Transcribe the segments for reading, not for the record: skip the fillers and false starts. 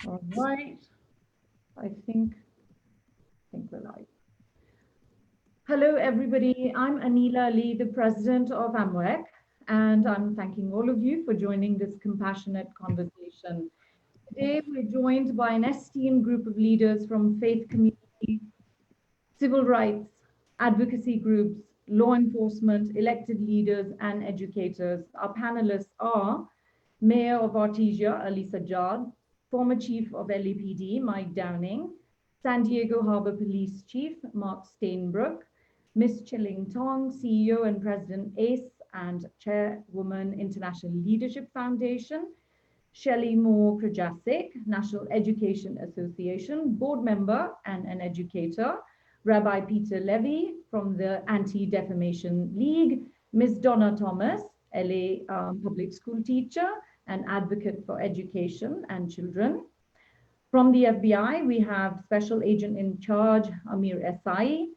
All right, I think we're live. Hello, everybody. I'm Anila Ali, the president of AMWEC, and I'm thanking all of you for joining this compassionate conversation. Today, we're joined by an esteemed group of leaders from faith community, civil rights, advocacy groups, law enforcement, elected leaders, and educators. Our panelists are Mayor of Artesia, Ali Sajjad, former Chief of LAPD, Mike Downing, San Diego Harbor Police Chief, Mark Stainbrook, Ms. Chiling Tong, CEO and President ACE and Chairwoman International Leadership Foundation, Shelly Krajacic, National Education Association, board member and an educator, Rabbi Peter Levi from the Anti-Defamation League, Ms. Donna Thomas, LA public school teacher and advocate for education and children. From the FBI, we have Special Agent in Charge, Amir Ehsaei,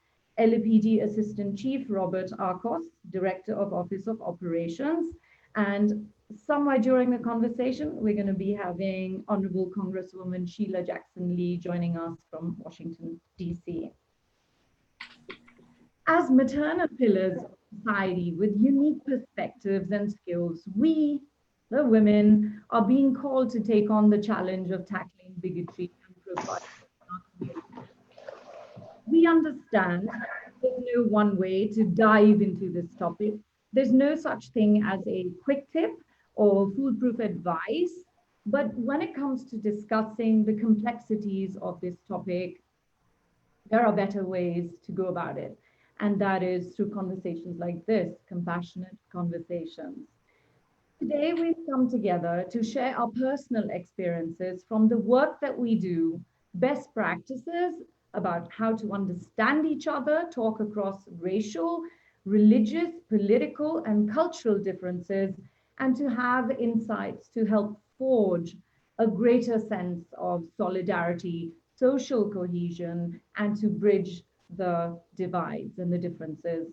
LAPD Assistant Chief, Robert Arcos, Director of Office of Operations, and somewhere during the conversation, we're going to be having Honorable Congresswoman Sheila Jackson-Lee joining us from Washington, D.C. As maternal pillars of society with unique perspectives and skills, we, the women, are being called to take on the challenge of tackling bigotry and profiling in our community. We understand there's no one way to dive into this topic. There's no such thing as a quick tip or foolproof advice, but when it comes to discussing the complexities of this topic, there are better ways to go about it. And that is through conversations like this, compassionate conversations. Today, we've come together to share our personal experiences from the work that we do, best practices about how to understand each other, talk across racial, religious, political, and cultural differences, and to have insights to help forge a greater sense of solidarity, social cohesion, and to bridge the divides and the differences.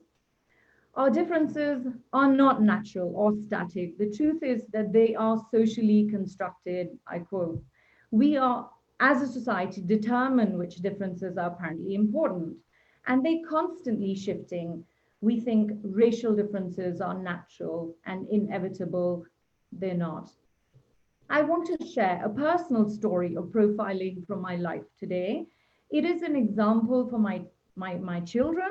Our differences are not natural or static. The truth is that they are socially constructed. I quote, we are, as a society, determine which differences are apparently important, and they constantly shifting. We think racial differences are natural and inevitable. They're not. I want to share a personal story of profiling from my life today. It is an example for my children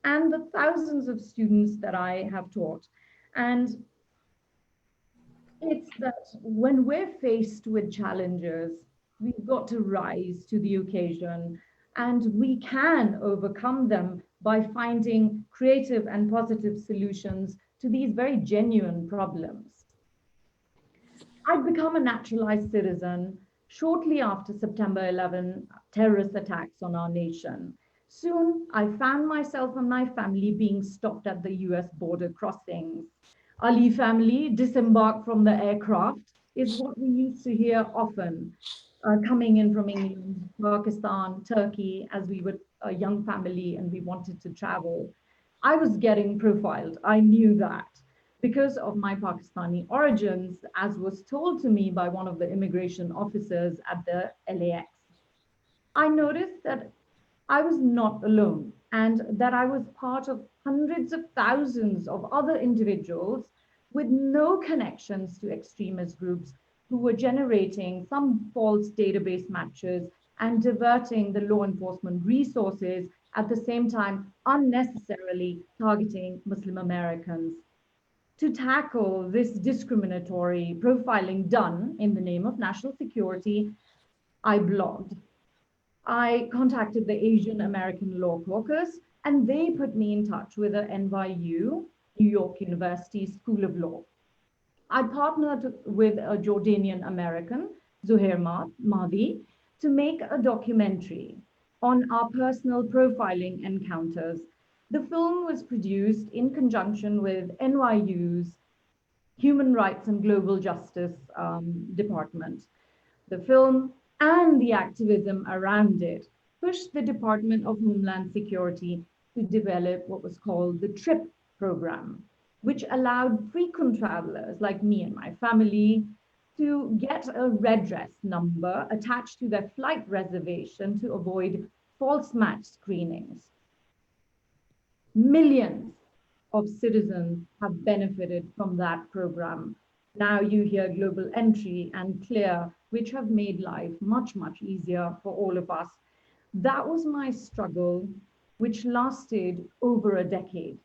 and the thousands of students that I have taught. And it's that when we're faced with challenges, we've got to rise to the occasion, and we can overcome them by finding creative and positive solutions to these very genuine problems. I'd become a naturalized citizen shortly after September 11 terrorist attacks on our nation. Soon, I found myself and my family being stopped at the US border crossings. Ali family disembarked from the aircraft is what we used to hear often, coming in from England, Pakistan, Turkey, as we were a young family and we wanted to travel. I was getting profiled. I knew that because of my Pakistani origins, as was told to me by one of the immigration officers at the LAX. I noticed that I was not alone and that I was part of hundreds of thousands of other individuals with no connections to extremist groups who were generating some false database matches and diverting the law enforcement resources, at the same time unnecessarily targeting Muslim Americans. To tackle this discriminatory profiling done in the name of national security, I blogged. I contacted the Asian American Law Caucus, and they put me in touch with the NYU, New York University School of Law. I partnered with a Jordanian American, Zuhair Mahdi, to make a documentary on our personal profiling encounters. The film was produced in conjunction with NYU's Human Rights and Global Justice Department. The film and the activism around it pushed the Department of Homeland Security to develop what was called the TRIP program, which allowed frequent travelers like me and my family to get a redress number attached to their flight reservation to avoid false match screenings. Millions of citizens have benefited from that program. Now you hear Global Entry and Clear, which have made life much, much easier for all of us. That was my struggle, which lasted over a decade.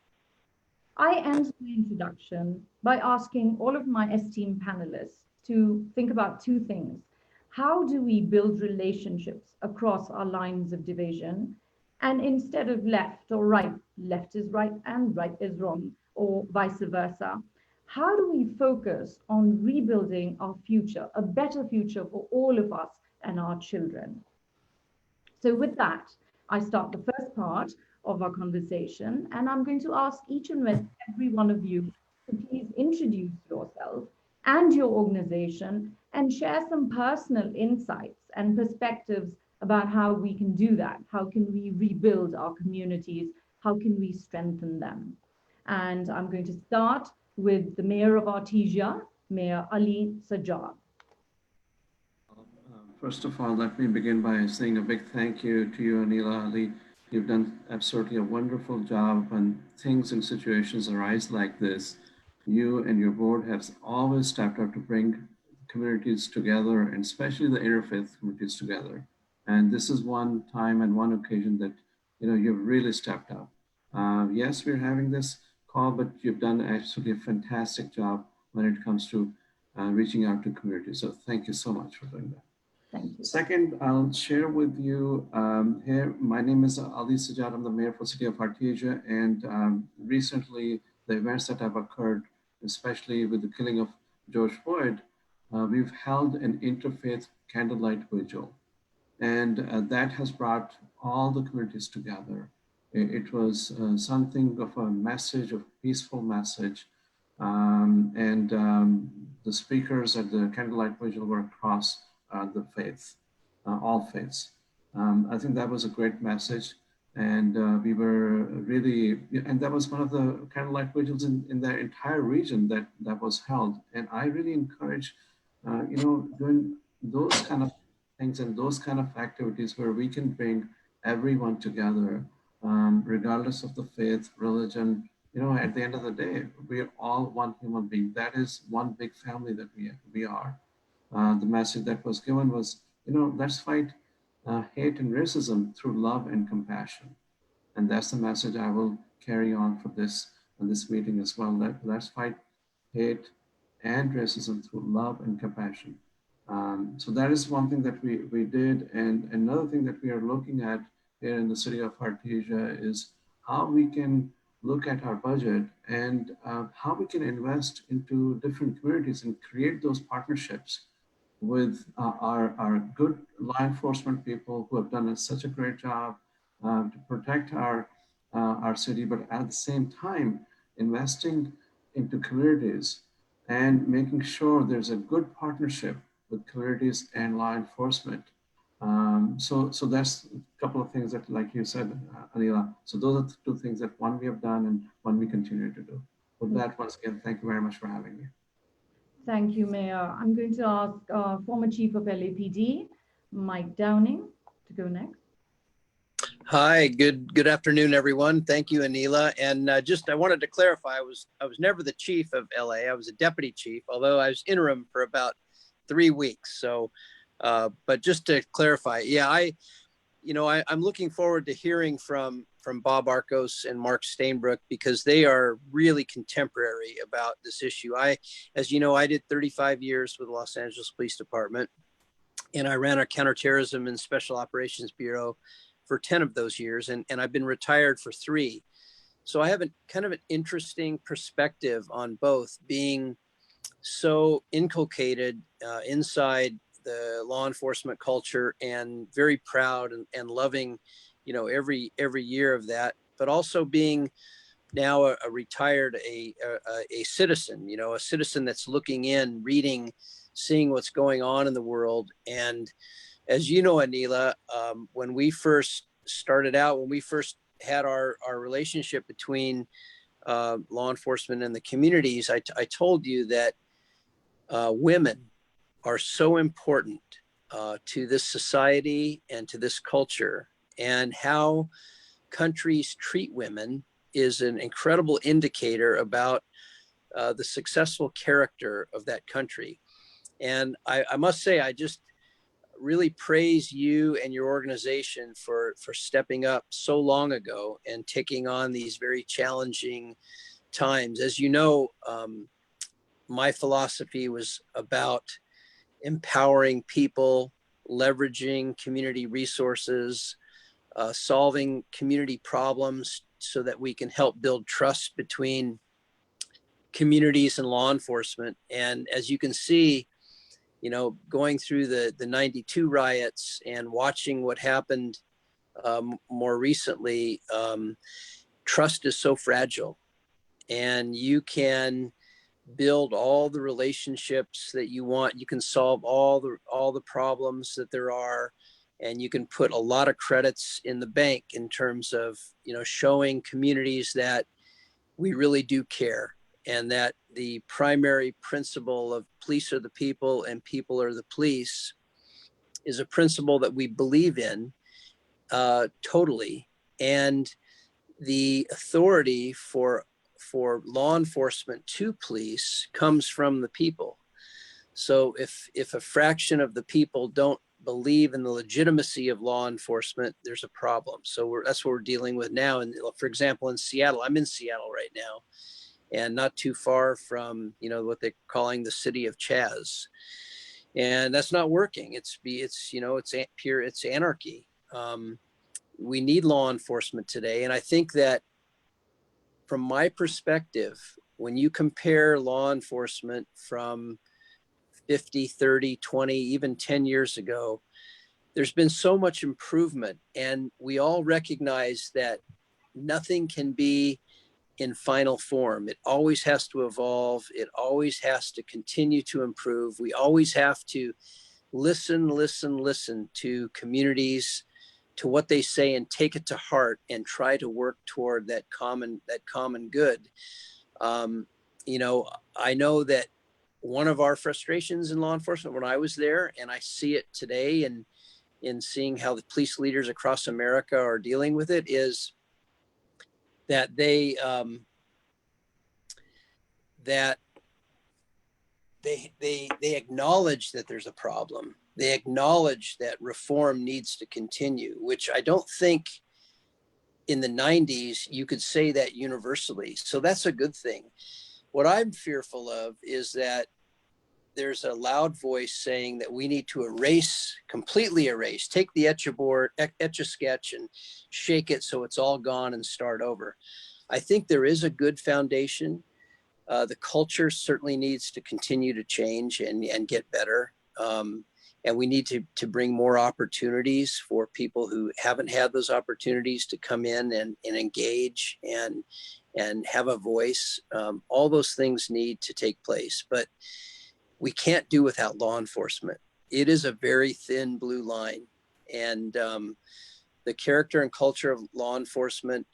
I end my introduction by asking all of my esteemed panelists to think about two things. How do we build relationships across our lines of division? And instead of left or right, left is right and right is wrong, or vice versa, how do we focus on rebuilding our future, a better future for all of us and our children? So with that, I start the first part of our conversation, and I'm going to ask each and every one of you to please introduce yourself and your organization and share some personal insights and perspectives about how we can do that. How can we rebuild our communities? How can we strengthen them? And I'm going to start with the Mayor of Artesia, Mayor Ali Sajjad. First of all, let me begin by saying a big thank you to you, Anila Ali. You've done absolutely a wonderful job when things and situations arise like this. You and your board have always stepped up to bring communities together, and especially the interfaith communities together. And this is one time and one occasion that you've really stepped up. Yes, we're having this call, but you've done actually a fantastic job when it comes to reaching out to communities. So thank you so much for doing that. Thank you. Second, I'll share with you here, my name is Ali Sajjad. I'm the mayor for the city of Artesia, and recently the events that have occurred, especially with the killing of George Floyd, we've held an interfaith candlelight vigil, and that has brought all the communities together. It was something of a message, of peaceful message, and the speakers at the candlelight vigil were across the faith, all faiths. I think that was a great message, and we were really, and that was one of the candlelight vigils in the entire region that was held. And I really encourage, doing those kind of things and those kind of activities where we can bring everyone together, regardless of the faith, religion. At the end of the day, we are all one human being. That is one big family that we are. The message that was given was, let's fight hate and racism through love and compassion. And that's the message I will carry on for this meeting as well. Let's fight hate and racism through love and compassion. So that is one thing that we did. And another thing that we are looking at here in the city of Artesia is how we can look at our budget and how we can invest into different communities and create those partnerships with our good law enforcement people who have done such a great job to protect our city, but at the same time, investing into communities and making sure there's a good partnership with communities and law enforcement. So that's a couple of things that, like you said, Anila. So those are the two things that one we have done and one we continue to do. With that, once again, thank you very much for having me. Thank you, Mayor. I'm going to ask former Chief of LAPD, Mike Downing, to go next. Hi, good afternoon, everyone. Thank you, Anila. And I wanted to clarify, I was never the chief of LA. I was a deputy chief, although I was interim for about 3 weeks. So, but just to clarify, yeah, I'm looking forward to hearing from Bob Arcos and Mark Stainbrook, because they are really contemporary about this issue. As you know, I did 35 years with the Los Angeles Police Department, and I ran our Counterterrorism and Special Operations Bureau for 10 of those years, and I've been retired for 3. So I have a kind of an interesting perspective on both, being so inculcated inside the law enforcement culture and very proud and loving, every year of that, but also being now a retired a citizen, a citizen that's looking in, reading, seeing what's going on in the world. And as you know, Anila, when we first started out, when we first had our relationship between law enforcement and the communities, I told you that women are so important to this society and to this culture, and how countries treat women is an incredible indicator about the successful character of that country. And I must say, I just really praise you and your organization for stepping up so long ago and taking on these very challenging times. As you know, my philosophy was about empowering people, leveraging community resources, solving community problems so that we can help build trust between communities and law enforcement. And as you can see, you know, going through the 92 riots and watching what happened more recently, trust is so fragile, and you can build all the relationships that you want. You can solve all the problems that there are, and you can put a lot of credits in the bank in terms of, you know, showing communities that we really do care, and that the primary principle of police are the people and people are the police is a principle that we believe in totally. And the authority for law enforcement to police comes from the people. So if a fraction of the people don't believe in the legitimacy of law enforcement, there's a problem. So that's what we're dealing with now. And for example, in Seattle, I'm in Seattle right now, and not too far from, you know, what they're calling the city of Chaz. And that's not working. It's you know, it's anarchy. We need law enforcement today. And I think that from my perspective, when you compare law enforcement from 50, 30, 20, even 10 years ago, there's been so much improvement. And we all recognize that nothing can be in final form. It always has to evolve. It always has to continue to improve. We always have to listen to communities, to what they say, and take it to heart and try to work toward that common good. You know, I know that one of our frustrations in law enforcement when I was there, and I see it today and in seeing how the police leaders across America are dealing with it, is that they acknowledge that there's a problem. They acknowledge that reform needs to continue, which I don't think in the 90s you could say that universally. So that's a good thing. What I'm fearful of is that there's a loud voice saying that we need to completely erase, take the Etch-a-Sketch and shake it so it's all gone and start over. I think there is a good foundation. The culture certainly needs to continue to change and get better. And we need to bring more opportunities for people who haven't had those opportunities to come in and engage and have a voice. All those things need to take place, but we can't do without law enforcement. It is a very thin blue line. And the character and culture of law enforcement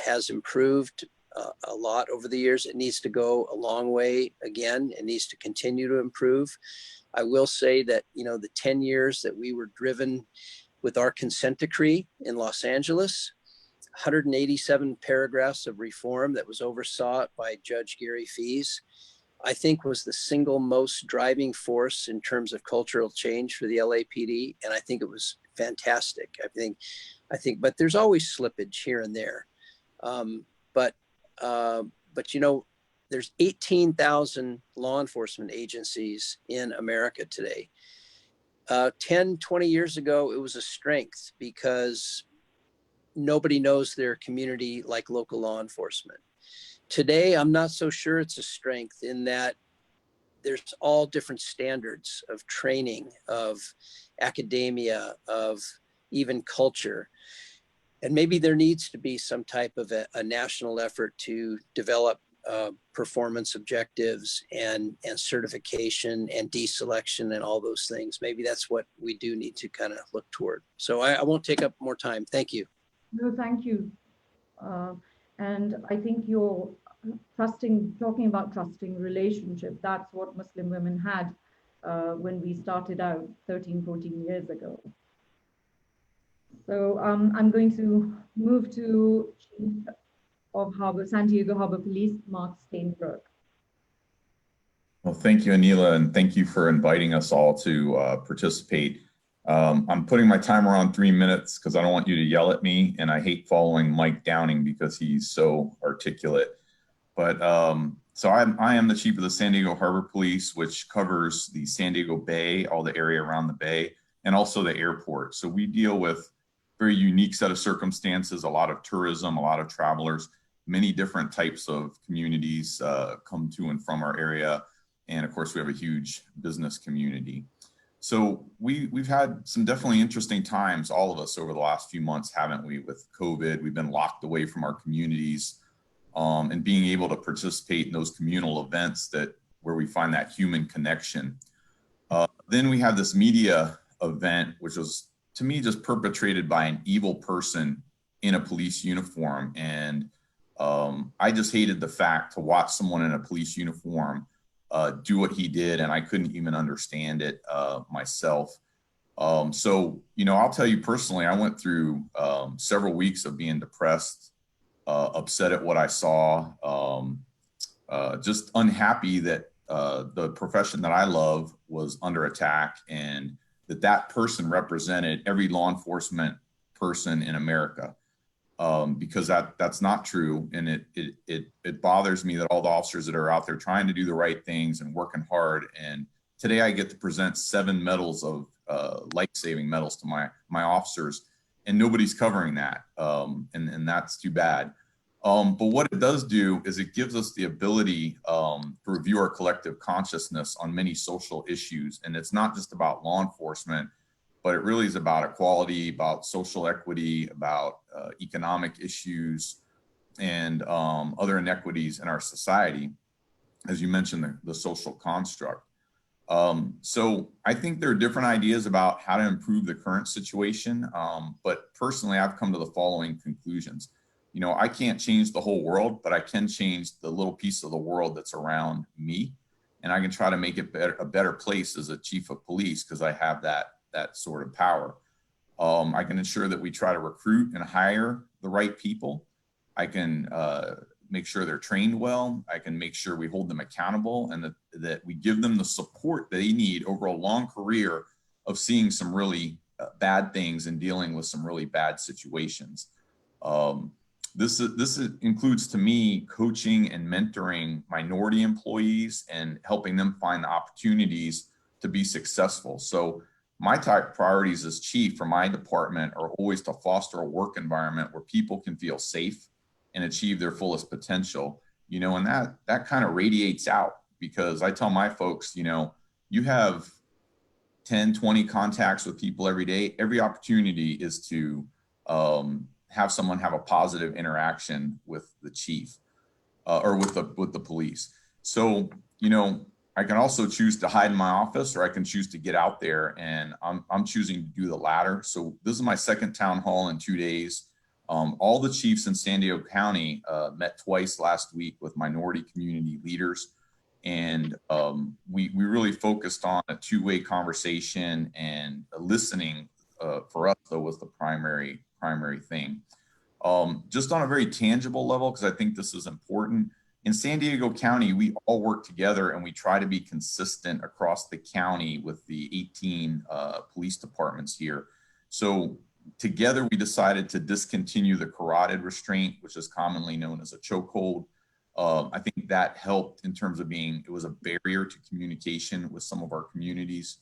has improved a lot over the years. It needs to go a long way again. It needs to continue to improve. I will say that, you know, the 10 years that we were driven with our consent decree in Los Angeles, 187 paragraphs of reform that was oversaw by Judge Gary Fees, I think was the single most driving force in terms of cultural change for the LAPD. And I think it was fantastic. I think, but there's always slippage here and there. But you know, there's 18,000 law enforcement agencies in America today. 10, 20 years ago, it was a strength because nobody knows their community like local law enforcement. Today, I'm not so sure it's a strength in that there's all different standards of training, of academia, of even culture. And maybe there needs to be some type of a national effort to develop performance objectives and certification and deselection and all those things. Maybe that's what we do need to kind of look toward. So I won't take up more time. Thank you. No, thank you. And I think talking about trusting relationship, that's what Muslim women had when we started out 13, 14 years ago. So I'm going to move to Chief of San Diego Harbor Police, Mark Stainbrook. Well, thank you, Anila, and thank you for inviting us all to participate. I'm putting my timer on 3 minutes because I don't want you to yell at me, and I hate following Mike Downing because he's so articulate. But so I am the chief of the San Diego Harbor Police, which covers the San Diego Bay, all the area around the bay, and also the airport. So we deal with a very unique set of circumstances, a lot of tourism, a lot of travelers, many different types of communities come to and from our area. And of course, we have a huge business community. So we've had some definitely interesting times, all of us, over the last few months, haven't we? With COVID, we've been locked away from our communities, and being able to participate in those communal events where we find that human connection. Then we have this media event, which was, to me, just perpetrated by an evil person in a police uniform. And I just hated the fact to watch someone in a police uniform do what he did, and I couldn't even understand it myself. So, I'll tell you personally, I went through several weeks of being depressed, upset at what I saw, just unhappy that the profession that I love was under attack, and that person represented every law enforcement person in America. Because that's not true, and it bothers me that all the officers that are out there trying to do the right things and working hard. And today I get to present 7 medals of life-saving medals to my officers, and nobody's covering that, and that's too bad. But what it does do is it gives us the ability to review our collective consciousness on many social issues, and it's not just about law enforcement, but it really is about equality, about social equity, about economic issues, and other inequities in our society, as you mentioned, the social construct. So I think there are different ideas about how to improve the current situation, but personally, I've come to the following conclusions. I can't change the whole world, but I can change the little piece of the world that's around me, and I can try to make it a better place as a chief of police because I have that sort of power. I can ensure that we try to recruit and hire the right people. I can make sure they're trained well. I can make sure we hold them accountable, and that we give them the support they need over a long career of seeing some really bad things and dealing with some really bad situations. This includes, to me, coaching and mentoring minority employees and helping them find the opportunities to be successful. So my top priorities as chief for my department are always to foster a work environment where people can feel safe and achieve their fullest potential, and that kind of radiates out, because I tell my folks, you have 10, 20 contacts with people every day. Every opportunity is to have someone have a positive interaction with the chief or with the police. So, I can also choose to hide in my office, or I can choose to get out there, and I'm choosing to do the latter. So this is my second town hall in 2 days. All the chiefs in San Diego County met twice last week with minority community leaders, and we really focused on a two-way conversation, and listening for us, though, was the primary thing. Just on a very tangible level, because I think this is important. In San Diego County, we all work together, and we try to be consistent across the county with the 18 police departments here. So together, we decided to discontinue the carotid restraint, which is commonly known as a chokehold. I think that helped in terms of it was a barrier to communication with some of our communities.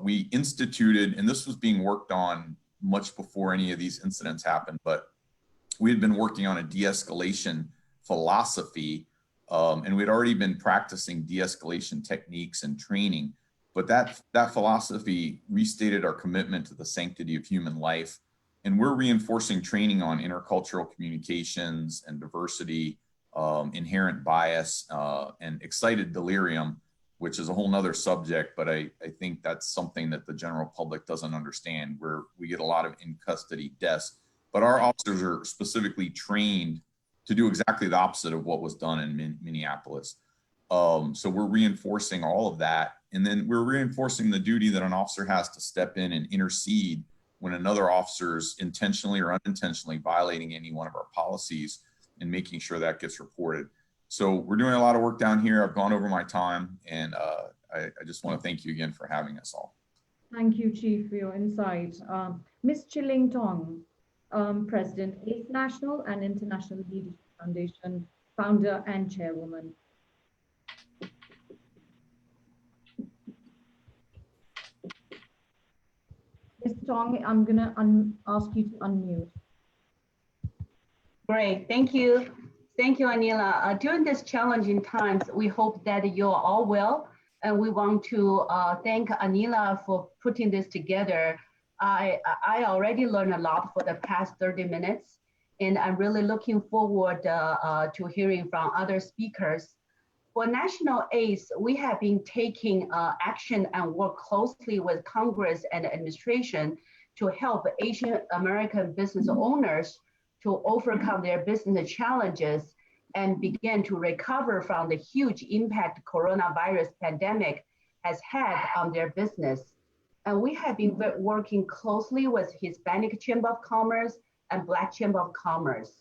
We instituted, and this was being worked on much before any of these incidents happened, but we had been working on a de-escalation philosophy, and we'd already been practicing de-escalation techniques and training, but that philosophy restated our commitment to the sanctity of human life, and we're reinforcing training on intercultural communications and diversity, inherent bias, and excited delirium, which is a whole nother subject, but I think that's something that the general public doesn't understand, where we get a lot of in-custody deaths, but our officers are specifically trained to do exactly the opposite of what was done in Minneapolis. So we're reinforcing all of that. And then we're reinforcing the duty that an officer has to step in and intercede when another officer's intentionally or unintentionally violating any one of our policies and making sure that gets reported. So we're doing a lot of work down here. I've gone over my time, and I just want to thank you again for having us all. Thank you, Chief, for your insight. Ms. Chiling Tong, President, ACE National and International Leadership Foundation, founder and chairwoman. Ms. Tong, I'm going to ask you to unmute. Great, thank you. Thank you, Anila. During this challenging times, we hope that you're all well. And we want to thank Anila for putting this together. I already learned a lot for the past 30 minutes, and I'm really looking forward to hearing from other speakers. For National ACE, we have been taking action and work closely with Congress and administration to help Asian American business owners to overcome their business challenges and begin to recover from the huge impact coronavirus pandemic has had on their business. And we have been working closely with Hispanic Chamber of Commerce and Black Chamber of Commerce.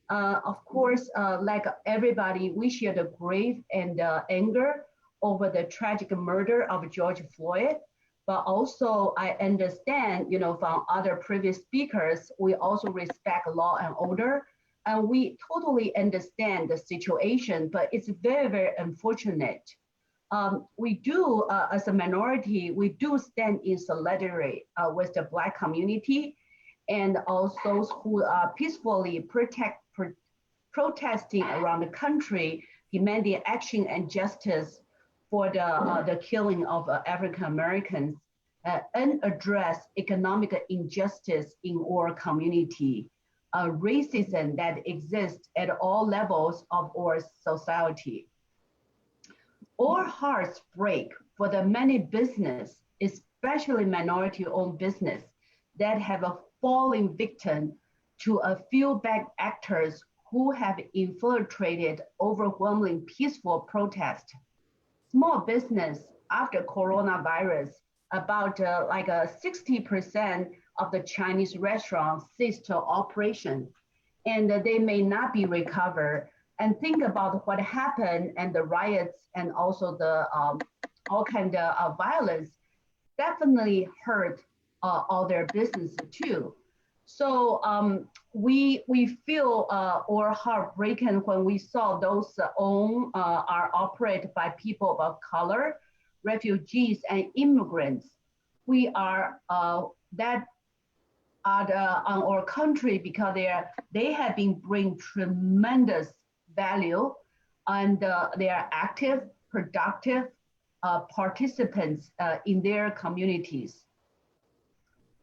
Of course, like everybody, we share the grief and anger over the tragic murder of George Floyd. But also, I understand, from other previous speakers, we also respect law and order, and we totally understand the situation. But it's very, very unfortunate. We do, as a minority, we do stand in solidarity with the Black community and also those who are peacefully protesting around the country, demanding action and justice for the killing of African Americans, unaddressed economic injustice in our community, racism that exists at all levels of our society. Our hearts break for the many business, especially minority-owned business, that have fallen victim to a few bad actors who have infiltrated overwhelming peaceful protest. Small business after coronavirus, about 60% of the Chinese restaurants ceased operation, and they may not be recovered. And think about what happened and the riots and also the all kind of violence definitely hurt all their business too. So we feel our heartbroken when we saw those are operated by people of color, refugees and immigrants. We are that are on our country because they have been bringing tremendous value, and they are active, productive participants in their communities.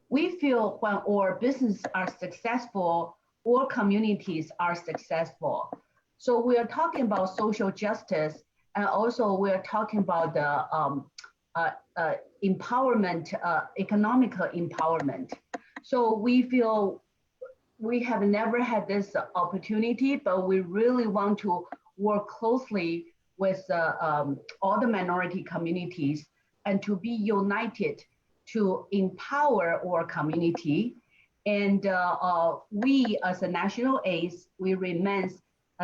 We feel when our businesses are successful, our communities are successful. So we are talking about social justice, and also we are talking about the empowerment, economical empowerment. So we feel we have never had this opportunity, but we really want to work closely with all the minority communities and to be united to empower our community. And we as a national ACE, we remain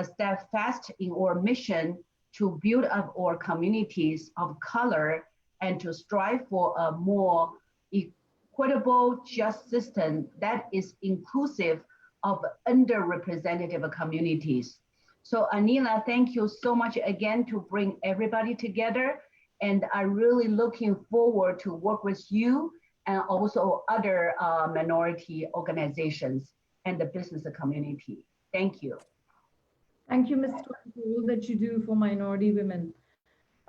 steadfast in our mission to build up our communities of color and to strive for a more equitable, just system that is inclusive of underrepresented communities. So Anila, thank you so much again to bring everybody together. And I'm really looking forward to work with you and also other minority organizations and the business community. Thank you. Thank you, Ms. Tong, for all that you do for minority women.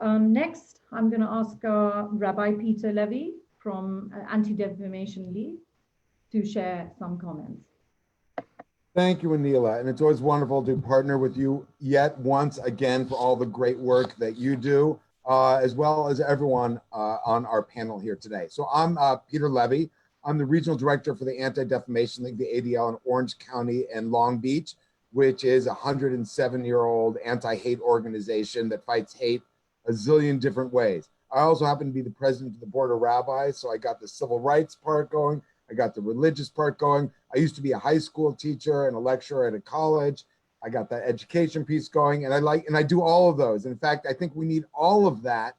Next, I'm going to ask Rabbi Peter Levi from Anti-Defamation League to share some comments. Thank you, Anila. And it's always wonderful to partner with you yet once again for all the great work that you do, as well as everyone on our panel here today. So I'm Peter Levy. I'm the Regional Director for the Anti-Defamation League, the ADL in Orange County and Long Beach. which is a 107-year-old anti-hate organization that fights hate a zillion different ways. I also happen to be the president of the board of rabbis, so I got the civil rights part going. I got the religious part going. I used to be a high school teacher and a lecturer at a college. I got that education piece going, and I do all of those. In fact, I think we need all of that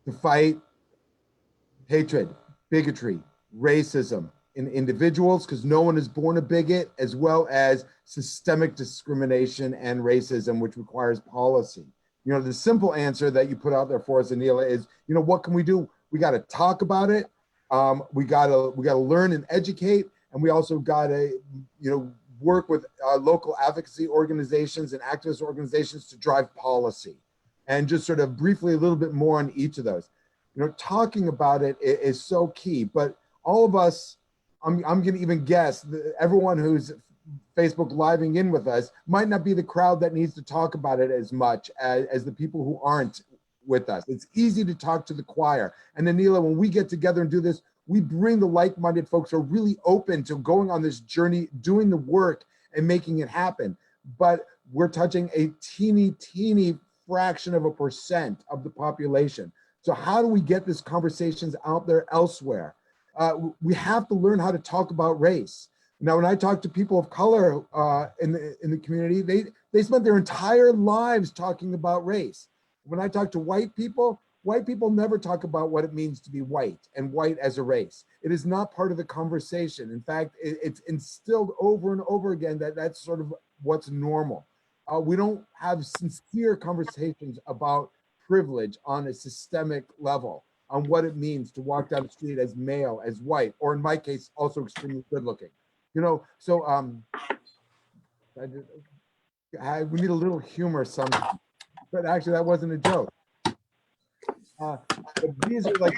to fight hatred, bigotry, racism in individuals, because no one is born a bigot, as well as systemic discrimination and racism, which requires policy. You know, the simple answer that you put out there for us, Anila, is, you know, what can we do? We got to talk about it. We got to learn and educate, and we also got to, you know, work with local advocacy organizations and activist organizations to drive policy. And just sort of briefly a little bit more on each of those. You know, talking about it is so key, but all of us, I'm going to even guess that everyone who's Facebook living in with us might not be the crowd that needs to talk about it as much as the people who aren't with us. It's easy to talk to the choir. And Anila, when we get together and do this, we bring the like-minded folks who are really open to going on this journey, doing the work and making it happen. But we're touching a teeny fraction of a % of the population. So how do we get these conversations out there elsewhere? We have to learn how to talk about race. Now, when I talk to people of color in the community, they spent their entire lives talking about race. When I talk to white people never talk about what it means to be white and white as a race. It is not part of the conversation. In fact, it's instilled over and over again that that's sort of what's normal. We don't have sincere conversations about privilege on a systemic level, on what it means to walk down the street as male, as white, or in my case, also extremely good looking. You know, so we need a little humor sometimes, but actually that wasn't a joke. But these are like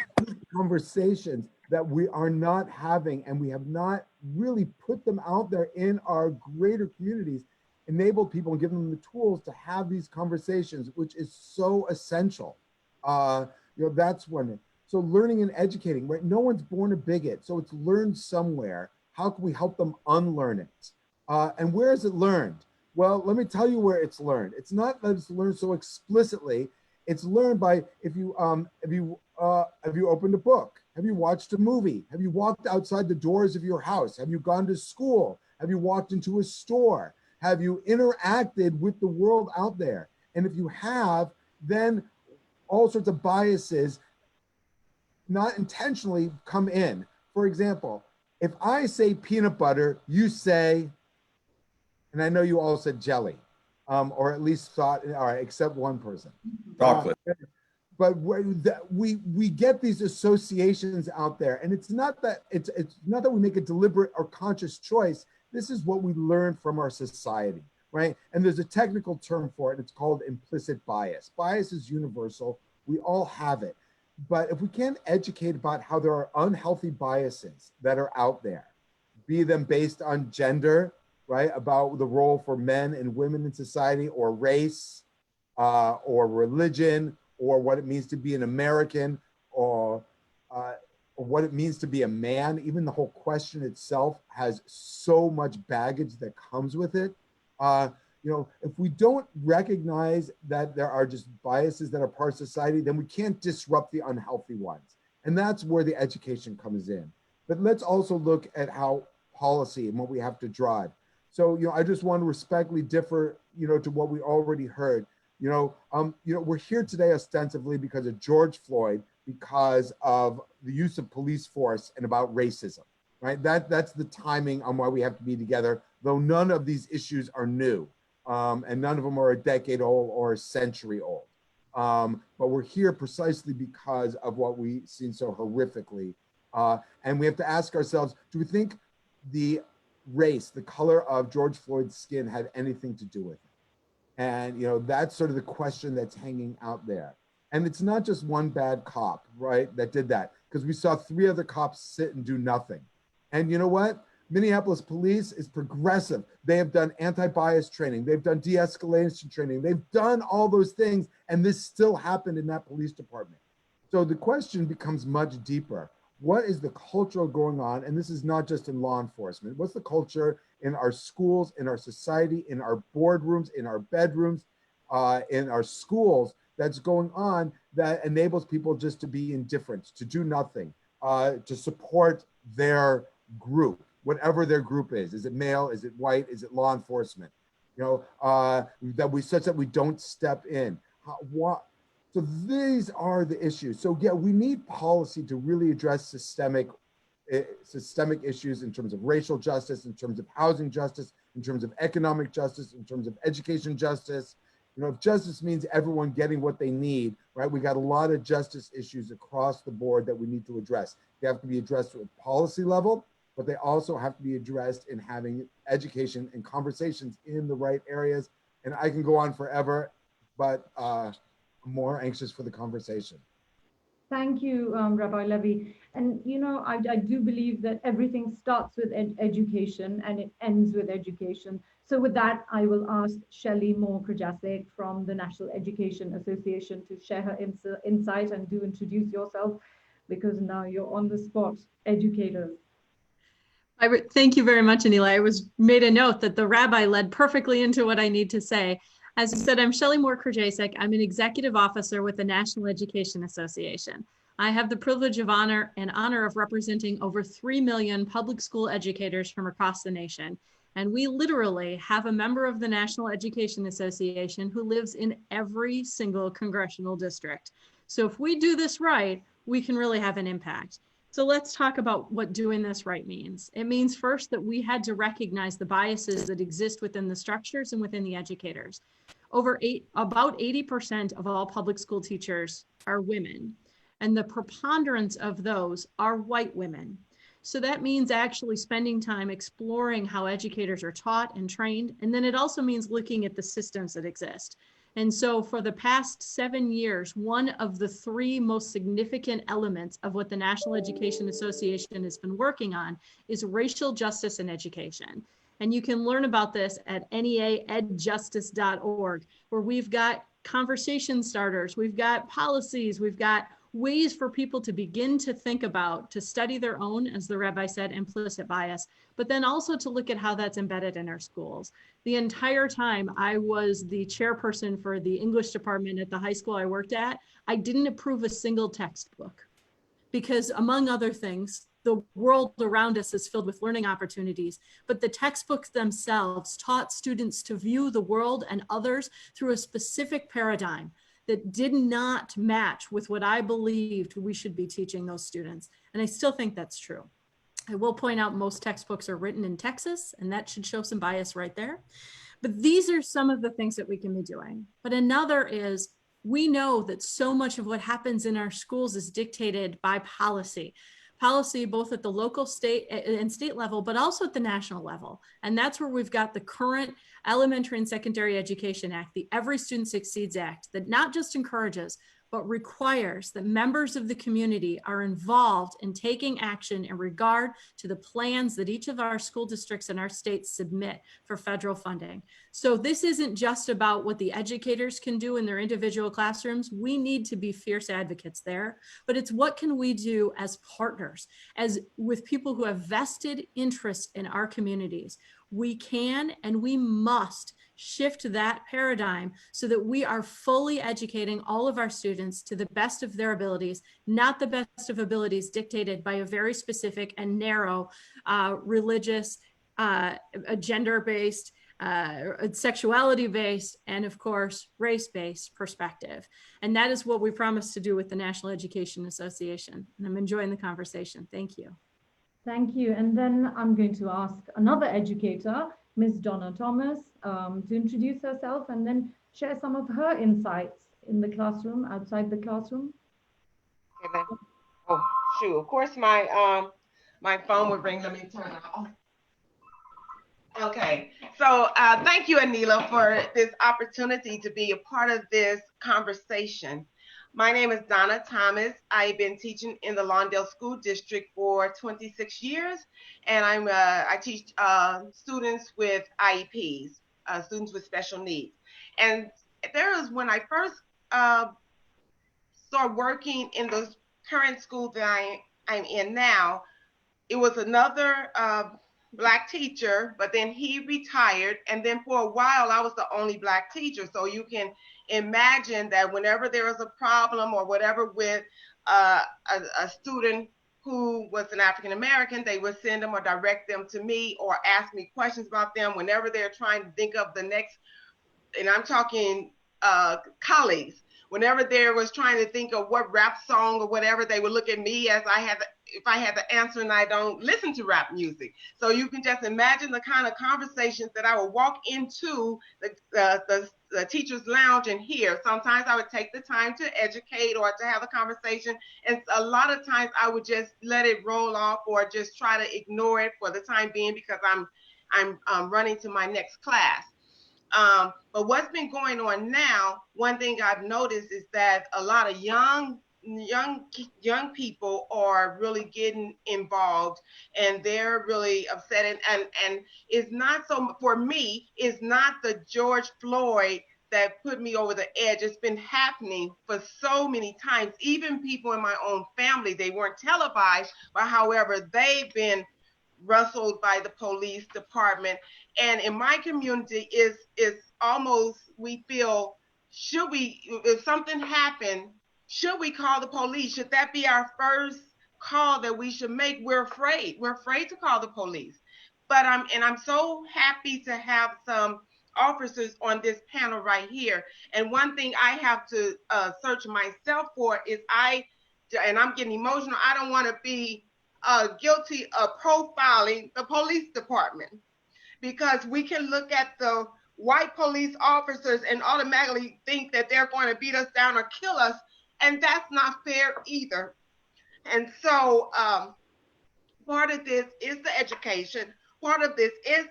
conversations that we are not having, and we have not really put them out there in our greater communities, enable people and give them the tools to have these conversations, which is so essential. You know, that's one. So learning and educating, right? No one's born a bigot, so it's learned somewhere. How can we help them unlearn it? And where is it learned? Well, let me tell you where it's learned. It's not that it's learned so explicitly. It's learned by if you opened a book, have you watched a movie, have you walked outside the doors of your house, have you gone to school, have you walked into a store, have you interacted with the world out there? And if you have, then all sorts of biases, not intentionally, come in. For example, if I say peanut butter, you say, and I know you all said jelly, or at least thought, all right, except one person. Chocolate. But we get these associations out there, and it's not that we make a deliberate or conscious choice. This is what we learn from our society, right? And there's a technical term for it. It's called implicit bias. Bias is universal. We all have it. But if we can't educate about how there are unhealthy biases that are out there, be them based on gender, right, about the role for men and women in society, or race, or religion, or what it means to be an American, or what it means to be a man. Even the whole question itself has so much baggage that comes with it. You know, if we don't recognize that there are just biases that are part of society, then we can't disrupt the unhealthy ones. And that's where the education comes in. But let's also look at how policy and what we have to drive. So, you know, I just want to respectfully differ, you know, to what we already heard. You know, we're here today ostensibly because of George Floyd, because of the use of police force and about racism, right? That's the timing on why we have to be together, though none of these issues are new. And none of them are a decade old or a century old. But we're here precisely because of what we've seen so horrifically. And we have to ask ourselves, do we think the race, the color of George Floyd's skin had anything to do with it? And, you know, that's sort of the question that's hanging out there. And it's not just one bad cop, right, that did that, because we saw 3 other cops sit and do nothing. And you know what? Minneapolis police is progressive. They have done anti-bias training. They've done de-escalation training. They've done all those things, and this still happened in that police department. So the question becomes much deeper. What is the culture going on? And this is not just in law enforcement. What's the culture in our schools, in our society, in our boardrooms, in our bedrooms, in our schools that's going on that enables people just to be indifferent, to do nothing, to support their group, whatever their group is. Is it male? Is it white? Is it law enforcement? You know, that we such that we don't step in. So these are the issues. So yeah, we need policy to really address systemic issues in terms of racial justice, in terms of housing justice, in terms of economic justice, in terms of education justice. You know, if justice means everyone getting what they need, right? We got a lot of justice issues across the board that we need to address. They have to be addressed at policy level, but they also have to be addressed in having education and conversations in the right areas. And I can go on forever, but I'm more anxious for the conversation. Thank you, Rabbi Levi. And, you know, I do believe that everything starts with education and it ends with education. So with that, I will ask Shelly Krajacic from the National Education Association to share her insight, and do introduce yourself, because now you're on the spot, educators. Thank you very much, Anila. I made a note that the rabbi led perfectly into what I need to say. As I said, I'm Shelly Krajacic. I'm an executive officer with the National Education Association. I have the privilege of honor of representing over 3 million public school educators from across the nation. And we literally have a member of the National Education Association who lives in every single congressional district. So if we do this right, we can really have an impact. So let's talk about what doing this right means. It means first that we had to recognize the biases that exist within the structures and within the educators. About 80% of all public school teachers are women, and the preponderance of those are white women. So that means actually spending time exploring how educators are taught and trained. And then it also means looking at the systems that exist. And so for the past 7 years, one of the 3 most significant elements of what the National Education Association has been working on is racial justice in education. And you can learn about this at neaedjustice.org, where we've got conversation starters, we've got policies, we've got ways for people to begin to think about, to study their own, as the rabbi said, implicit bias, but then also to look at how that's embedded in our schools. The entire time I was the chairperson for the English department at the high school I worked at, I didn't approve a single textbook because, among other things, the world around us is filled with learning opportunities, but the textbooks themselves taught students to view the world and others through a specific paradigm that did not match with what I believed we should be teaching those students. And I still think that's true. I will point out most textbooks are written in Texas, and that should show some bias right there. But these are some of the things that we can be doing. But another is, we know that so much of what happens in our schools is dictated by policy both at the local, state and state level, but also at the national level. And that's where we've got the current Elementary and Secondary Education Act, the Every Student Succeeds Act, that not just encourages, but requires that members of the community are involved in taking action in regard to the plans that each of our school districts and our states submit for federal funding. So this isn't just about what the educators can do in their individual classrooms. We need to be fierce advocates there, but it's what can we do as partners, as with people who have vested interest in our communities. We can and we must shift that paradigm so that we are fully educating all of our students to the best of their abilities, not the best of abilities dictated by a very specific and narrow religious, gender-based, sexuality-based, and of course, race-based perspective. And that is what we promise to do with the National Education Association. And I'm enjoying the conversation. Thank you. Thank you. And then I'm going to ask another educator, Ms. Donna Thomas, to introduce herself and then share some of her insights in the classroom, outside the classroom. Okay, then. Oh, shoot. Of course, my phone would ring. Let me turn it off. Okay. So thank you, Anila, for this opportunity to be a part of this conversation. My name is Donna Thomas. I've been teaching in the Lawndale School District for 26 years, and I teach students with IEPs, students with special needs. And there was when I first started working in the current school that I'm in now, it was another Black teacher, but then he retired. And then for a while, I was the only Black teacher. So you can imagine that whenever there was a problem or whatever with a student who was an African American, they would send them or direct them to me or ask me questions about them whenever they're trying to think of the next, and I'm talking colleagues. Whenever they was trying to think of what rap song or whatever, they would look at me as if I had the answer, and I don't listen to rap music. So you can just imagine the kind of conversations that I would walk into the teacher's lounge and hear. Sometimes I would take the time to educate or to have a conversation, and a lot of times I would just let it roll off or just try to ignore it for the time being because I'm running to my next class. But what's been going on now, one thing I've noticed is that a lot of young people are really getting involved, and they're really upset. And it's not so, for me, it's not the George Floyd that put me over the edge. It's been happening for so many times. Even people in my own family, they weren't televised, but however, they've been rustled by the police department. And in my community is almost, we feel, should we, if something happened, should we call the police? Should that be our first call that we should make? We're afraid to call the police. But I'm so happy to have some officers on this panel right here. And one thing I have to search myself for is and I'm getting emotional, I don't want to be guilty of profiling the police department, because we can look at the white police officers and automatically think that they're going to beat us down or kill us, and that's not fair either. And so part of this is the education. Part of this is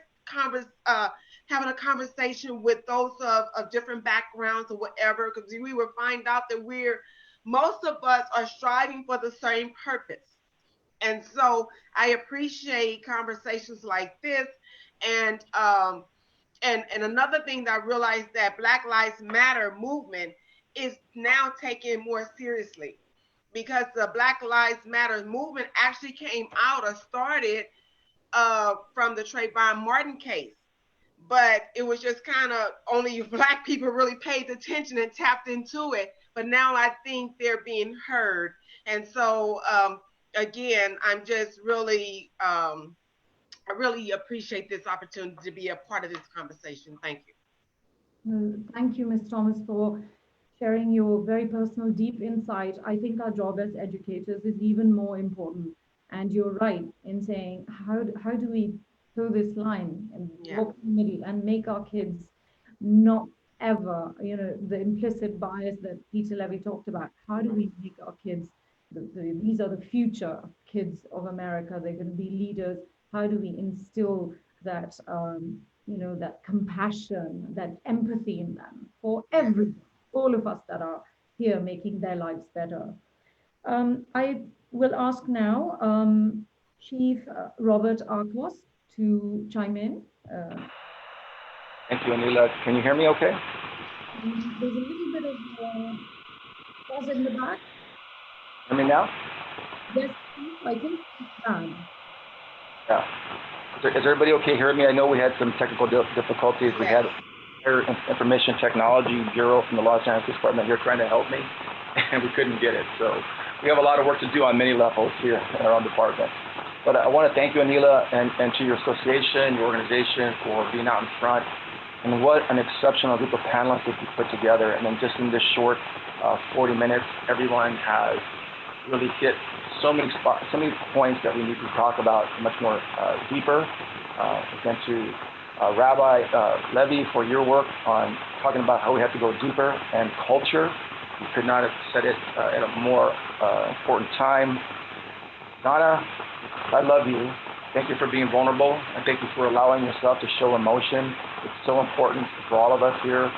having a conversation with those of different backgrounds or whatever, because we will find out that most of us are striving for the same purpose. And so I appreciate conversations like this. And another thing that I realized, that Black Lives Matter movement is now taken more seriously, because the Black Lives Matter movement actually came out or started from the Trayvon Martin case. But it was just kind of only Black people really paid attention and tapped into it. But now I think they're being heard. And so, again, I'm just really, I really appreciate this opportunity to be a part of this conversation. Thank you. Thank you, Ms. Thomas, for sharing your very personal, deep insight. I think our job as educators is even more important. And you're right in saying, how do we toe this line and walk in the middle and make our kids not ever, the implicit bias that Peter Levy talked about. How do we make our kids, these are the future kids of America, they're going to be leaders. How do we instill that, that compassion, that empathy in them for all of us that are here making their lives better? I will ask now Chief Robert Arcos to chime in. Thank you, Anila. Can you hear me okay? There's a little bit of pause in the back. Hear me now? Yes, I think it's fine. Yeah. Is everybody okay hearing me? I know we had some technical difficulties. We had Air Information Technology Bureau from the Los Angeles Department here trying to help me, and we couldn't get it. So we have a lot of work to do on many levels here in our own department. But I want to thank you, Anila, and to your association, your organization, for being out in front. And what an exceptional group of panelists that you put together. And then just in this short 40 minutes, everyone has really hit so many points that we need to talk about much more deeper. Again, to Rabbi Levi, for your work on talking about how we have to go deeper, and culture. You could not have said it at a more important time. Donna, I love you. Thank you for being vulnerable, and thank you for allowing yourself to show emotion. It's so important for all of us here,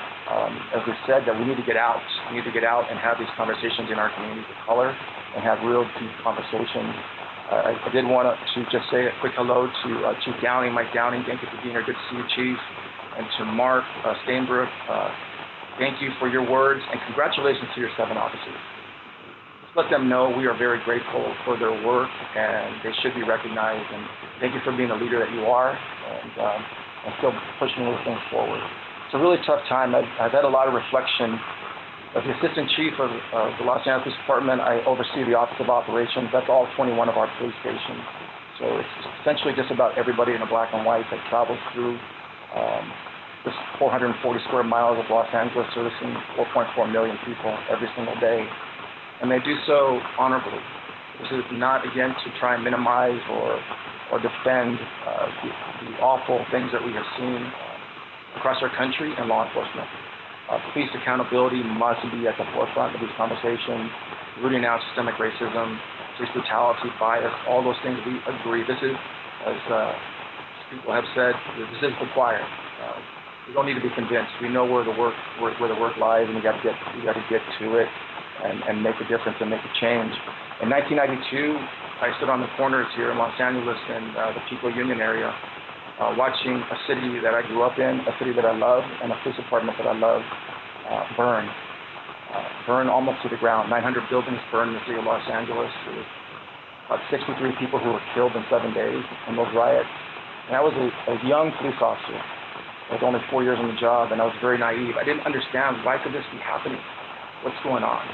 as we said, that we need to get out. We need to get out and have these conversations in our communities of color and have real deep conversations. I did want to just say a quick hello to Chief Downing, Mike Downing. Thank you for being here. Good to see you, Chief. And to Mark Stainbrook, thank you for your words, and congratulations to your 7 officers. just let them know we are very grateful for their work and they should be recognized. And thank you for being the leader that you are and still pushing those things forward. It's a really tough time. I've had a lot of reflection. As the assistant chief of the Los Angeles Police Department, I oversee the Office of Operations. That's all 21 of our police stations. So it's essentially just about everybody in the black and white that travels through this 440 square miles of Los Angeles, servicing 4.4 million people every single day. And they do so honorably. This is not, again, to try and minimize or defend the awful things that we have seen across our country and law enforcement. Police accountability must be at the forefront of these conversations, rooting out systemic racism, police brutality, bias, all those things. We agree. This is, as people have said, this is the choir. We don't need to be convinced. We know where the work lies, and we got to get to it and make a difference and make a change. In 1992, I stood on the corners here in Los Angeles in the Pico Union area, watching a city that I grew up in, a city that I love, and a police department that I love burn almost to the ground. 900 buildings burned in the city of Los Angeles. There was about 63 people who were killed in 7 days in those riots. And I was a young police officer. I was only 4 years on the job, and I was very naive. I didn't understand, why could this be happening? What's going on?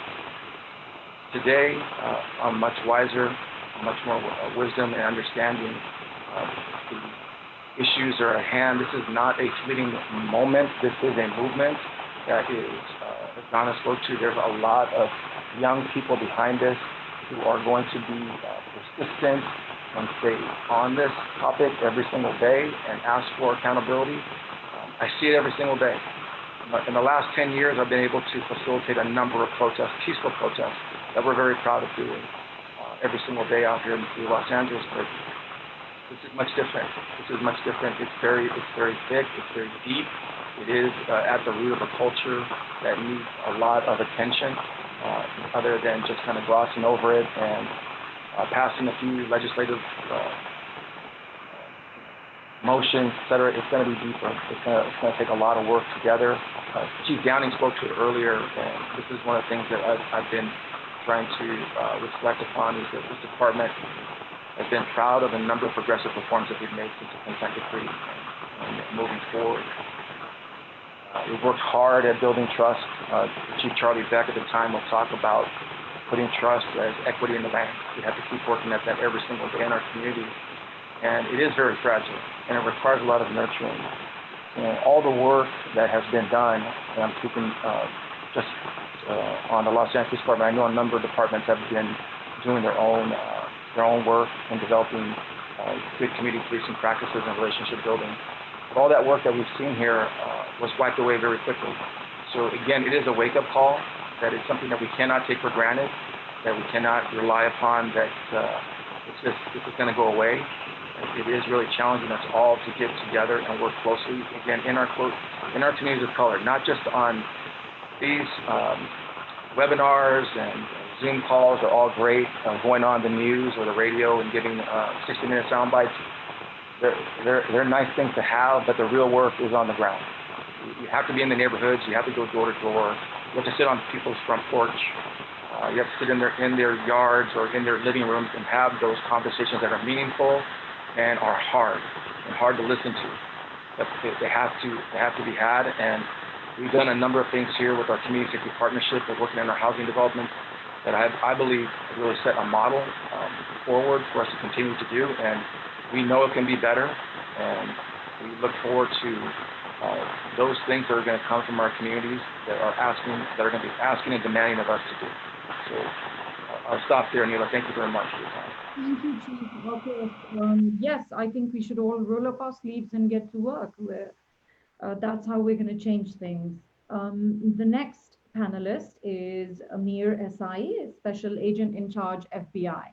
Today, I'm much wiser, much more wisdom and understanding. The issues are at hand. This is not a fleeting moment. This is a movement that is, as Donna spoke to, there's a lot of young people behind this who are going to be persistent and stay on this topic every single day and ask for accountability. I see it every single day. In the last 10 years, I've been able to facilitate a number of protests, peaceful protests, that we're very proud of doing every single day out here in the city of Los Angeles. But this is much different. This is much different. It's very thick. It's very deep. It is at the root of a culture that needs a lot of attention, other than just kind of glossing over it and passing a few legislative motions, et cetera. It's going to be deeper. It's going to take a lot of work together. Chief Downing spoke to it earlier, and this is one of the things that I've been trying to reflect upon, is that this department has been proud of a number of progressive reforms that we've made since the consent decree and moving forward. We've worked hard at building trust. Chief Charlie Beck at the time will talk about putting trust as equity in the bank. We have to keep working at that every single day in our communities. And it is very fragile, and it requires a lot of nurturing. And all the work that has been done, and I'm speaking just on the Los Angeles Department, I know a number of departments have been doing their own work and developing good community policing practices and relationship building. But all that work that we've seen here was wiped away very quickly. So again, it is a wake-up call, that it's something that we cannot take for granted, that we cannot rely upon, that this is going to go away. It is really challenging us all to get together and work closely, again, in our communities of color, not just on these webinars and Zoom calls are all great, going on the news or the radio and giving 60-minute sound bites. They're nice things to have, but the real work is on the ground. You have to be in the neighborhoods. You have to go door to door. You have to sit on people's front porch. You have to sit in their yards or in their living rooms and have those conversations that are meaningful and are hard to listen to. But they have to be had. And we've done a number of things here with our community safety partnership and working in our housing developments that I believe really set a model forward for us to continue to do. And we know it can be better. And we look forward to those things that are going to come from our communities that are going to be asking and demanding of us to do. So I'll stop there, Anila. Thank you very much for your time. Thank you, Chief. Okay. Yes, I think we should all roll up our sleeves and get to work. That's how we're going to change things. The next panelist is Amir Ehsaei, Special Agent in Charge, FBI.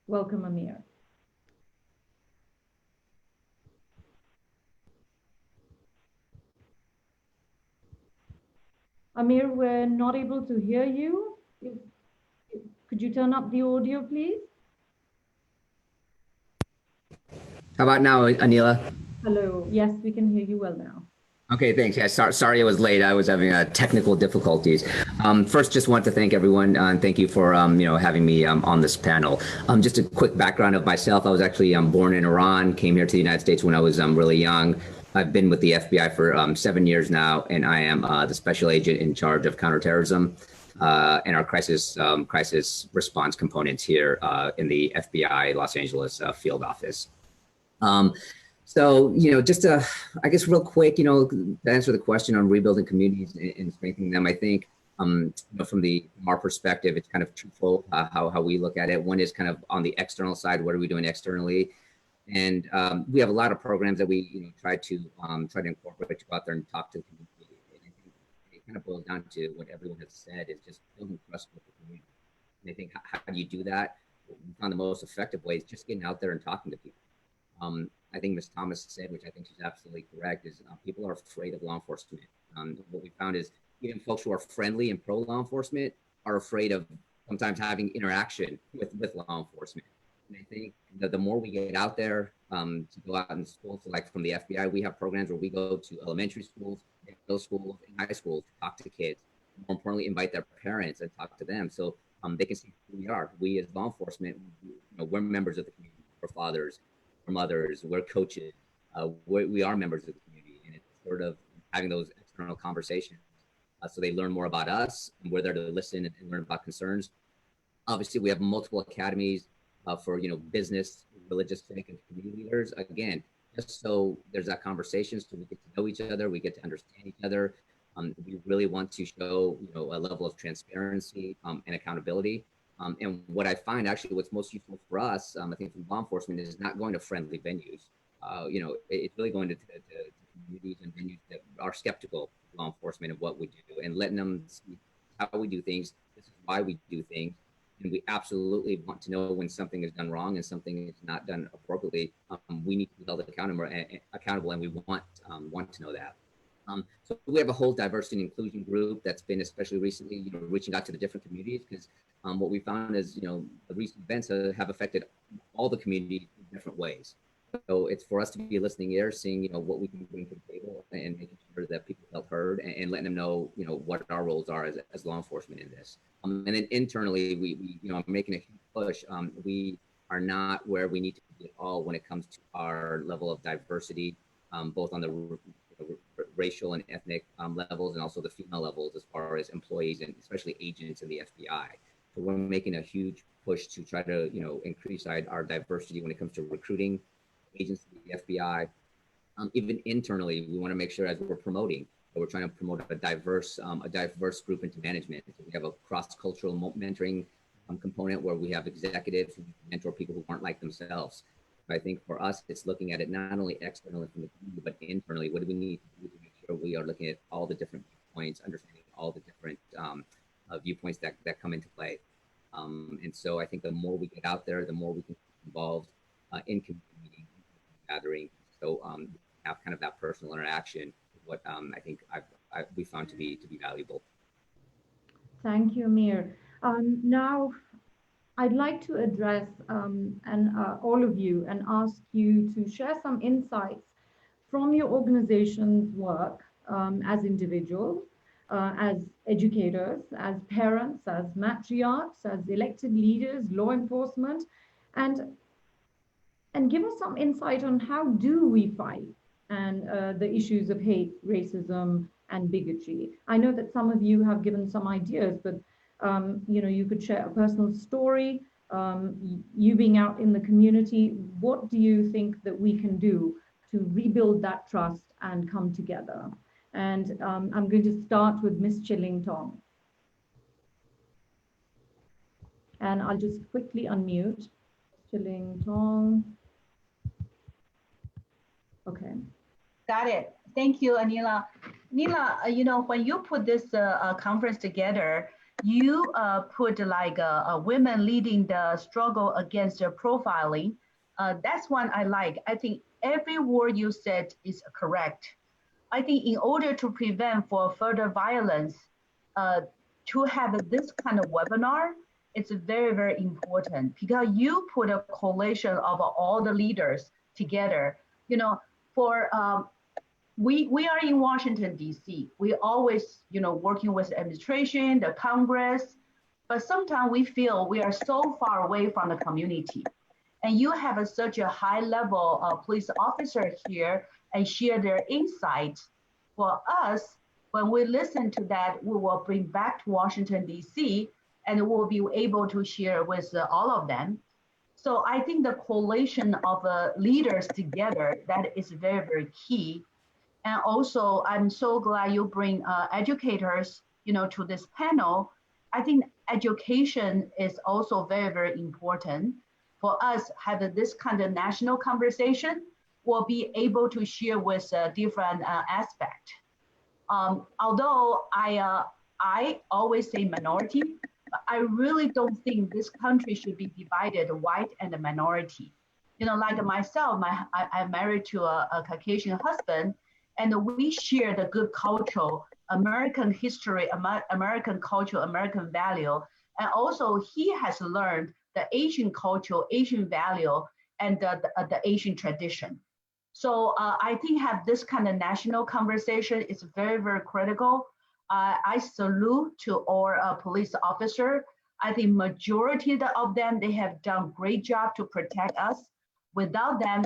Welcome, Amir. Amir, we're not able to hear you. Could you turn up the audio, please? How about now, Anila? Hello. Yes, we can hear you well now. Okay, thanks. Yeah, sorry I was late. I was having technical difficulties. First, just want to thank everyone and thank you for having me on this panel. Just a quick background of myself. I was actually born in Iran, came here to the United States when I was really young. I've been with the FBI for 7 years now, and I am the special agent in charge of counterterrorism and our crisis response components here in the FBI Los Angeles field office. So, just I guess real quick, to answer the question on rebuilding communities and strengthening them, I think, from our perspective, it's kind of twofold how we look at it. One is kind of on the external side, what are we doing externally? And we have a lot of programs that we try to incorporate to go out there and talk to the community. And I think it kind of boils down to what everyone has said is just building trust with the community. And I think how do you do that? We found the most effective way is just getting out there and talking to people. I think Ms. Thomas said, which I think she's absolutely correct, is people are afraid of law enforcement. What we found is even folks who are friendly and pro law enforcement are afraid of sometimes having interaction with law enforcement. And I think that the more we get out there to go out in schools, so like from the FBI, we have programs where we go to elementary schools, middle schools, and high schools to talk to kids. More importantly, invite their parents and talk to them so they can see who we are. We as law enforcement, we're members of the community, we're fathers, we're mothers, we're coaches, we are members of the community, and it's sort of having those external conversations so they learn more about us, and we're there to listen and learn about concerns. Obviously, we have multiple academies for business, religious, civic, and community leaders. Again, just so there's that conversation, so we get to know each other, we get to understand each other. We really want to show a level of transparency and accountability. And what I find actually what's most useful for us, I think from law enforcement, is not going to friendly venues. It's really going to communities and venues that are skeptical of law enforcement and what we do, and letting them see how we do things. This is why we do things. And we absolutely want to know when something is done wrong and something is not done appropriately. We need to be held accountable, and we want to know that. So we have a whole diversity and inclusion group that's been, especially recently, reaching out to the different communities, because what we found is, the recent events have affected all the communities in different ways. So it's for us to be a listening ear, seeing, what we can bring to the table and making sure that people felt heard and letting them know, what our roles are as law enforcement in this. And then internally, we I'm making a huge push. We are not where we need to be at all when it comes to our level of diversity, both on the racial and ethnic levels, and also the female levels as far as employees and especially agents in the FBI. So we're making a huge push to try to increase our diversity when it comes to recruiting agents in the FBI. Even internally, we want to make sure as we're promoting, that we're trying to promote a diverse group into management. So we have a cross-cultural mentoring component where we have executives who mentor people who aren't like themselves. I think for us, it's looking at it not only externally from the community, but internally. What do we need to do to make sure we are looking at all the different viewpoints, understanding all the different viewpoints that come into play. And so I think the more we get out there, the more we can get involved in community meetings, gathering. So have kind of that personal interaction, what I think we found to be valuable. Thank you, Amir. Now, I'd like to address all of you and ask you to share some insights from your organization's work as individuals, as educators, as parents, as matriarchs, as elected leaders, law enforcement, and give us some insight on how do we fight and the issues of hate, racism, and bigotry. I know that some of you have given some ideas, but you could share a personal story, you being out in the community. What do you think that we can do to rebuild that trust and come together? And I'm going to start with Miss Chiling Tong. And I'll just quickly unmute. Chiling Tong. Okay. Got it. Thank you, Anila. Anila, when you put this conference together, you put like women leading the struggle against profiling. That's one I like. I think every word you said is correct. I think in order to prevent for further violence, to have this kind of webinar, it's very, very important because you put a collation of all the leaders together. For we are in Washington, D.C. We always, working with the administration, the Congress, but sometimes we feel we are so far away from the community. And you have such a high level police officer here and share their insights. For us, when we listen to that, we will bring back to Washington, D.C., and we'll be able to share with all of them. So I think the collation of leaders together, that is very, very key. And also, I'm so glad you bring educators, to this panel. I think education is also very, very important. For us, having this kind of national conversation, we'll be able to share with different aspects. Although I always say minority, but I really don't think this country should be divided white and a minority. Like myself, I'm married to a Caucasian husband, and we share the good culture, American history, American culture, American value. And also he has learned the Asian culture, Asian value, and the Asian tradition. So I think have this kind of national conversation is very, very critical. I salute to all police officers. I think majority of them, they have done great job to protect us. Without them,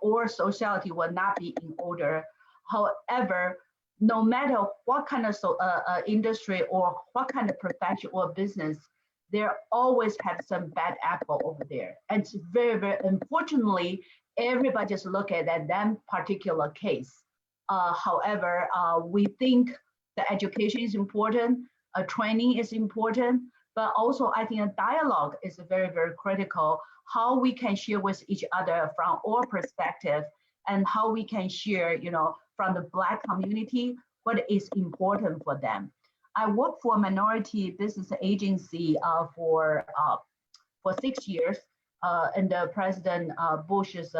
our society will not be in order. However, no matter what kind of industry or what kind of profession or business, there always have some bad apple over there. And it's very, very, unfortunately, everybody just look at that particular case. However, we think the education is important, training is important, but also I think a dialogue is very, very critical. How we can share with each other from our perspective, and how we can share, from the Black community, what is important for them. I worked for a minority business agency for 6 years in the President Bush's,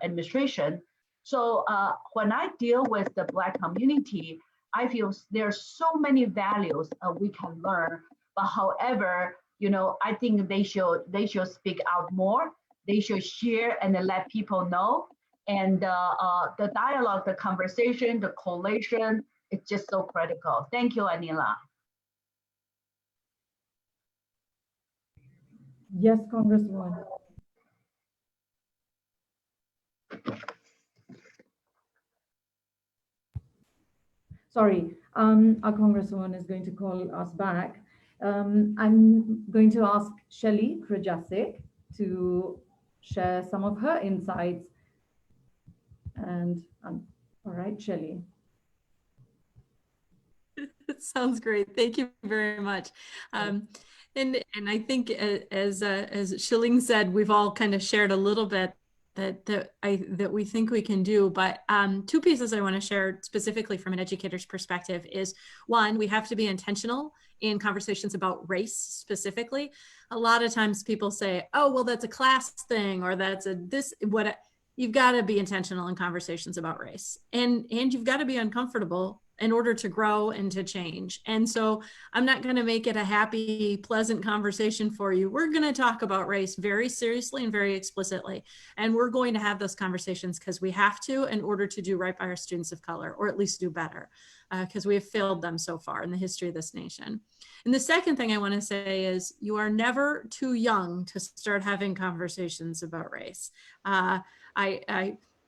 administration. So when I deal with the Black community, I feel there's so many values we can learn. But however, I think they should speak out more. They should share and let people know. And the dialogue, the conversation, the collation, it's just so critical. Thank you, Anila. Yes, Congresswoman. Sorry, our Congresswoman is going to call us back. I'm going to ask Shelly Krajacic to share some of her insights. And all right, Shelly. It sounds great. Thank you very much. And I think as Chiling said, we've all kind of shared a little bit that we think we can do. But two pieces I want to share specifically from an educator's perspective is, one, we have to be intentional in conversations about race specifically. A lot of times people say, oh, well, that's a class thing, or that's you've got to be intentional in conversations about race, and you've got to be uncomfortable in order to grow and to change. And so I'm not going to make it a happy, pleasant conversation for you. We're going to talk about race very seriously and very explicitly. And we're going to have those conversations because we have to, in order to do right by our students of color, or at least do better, because we have failed them so far in the history of this nation. And the second thing I want to say is, you are never too young to start having conversations about race.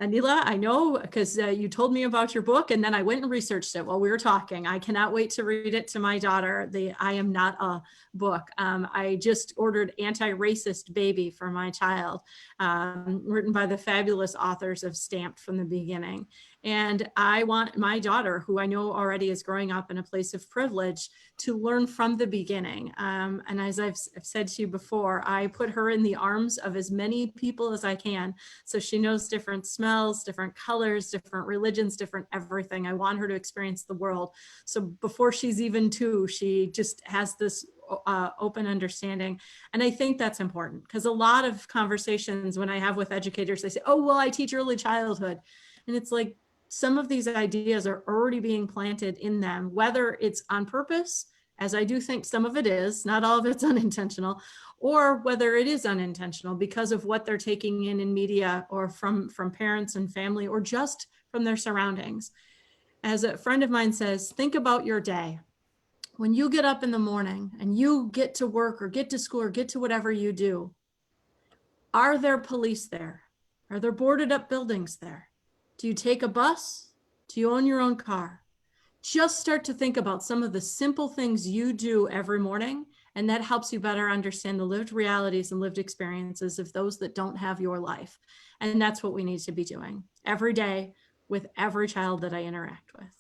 Anila, I know, because you told me about your book, and then I went and researched it while we were talking. I cannot wait to read it to my daughter, the I Am Not a book. I just ordered Anti-Racist Baby for my child, written by the fabulous authors of Stamped from the Beginning. And I want my daughter, who I know already is growing up in a place of privilege, to learn from the beginning. And as I've said to you before, I put her in the arms of as many people as I can, so she knows different smells, different colors, different religions, different everything. I want her to experience the world. So before she's even 2, she just has this open understanding. And I think that's important, because a lot of conversations when I have with educators, they say, oh, well, I teach early childhood. And it's like, some of these ideas are already being planted in them, whether it's on purpose as I do think some of it is, not all of it's unintentional, or whether it is unintentional because of what they're taking in media or from parents and family or just from their surroundings. As a friend of mine says, think about your day. When you get up in the morning and you get to work or get to school or get to whatever you do, are there police there? Are there boarded up buildings there? Do you take a bus? Do you own your own car? Just start to think about some of the simple things you do every morning, and that helps you better understand the lived realities and lived experiences of those that don't have your life. And that's what we need to be doing every day with every child that I interact with.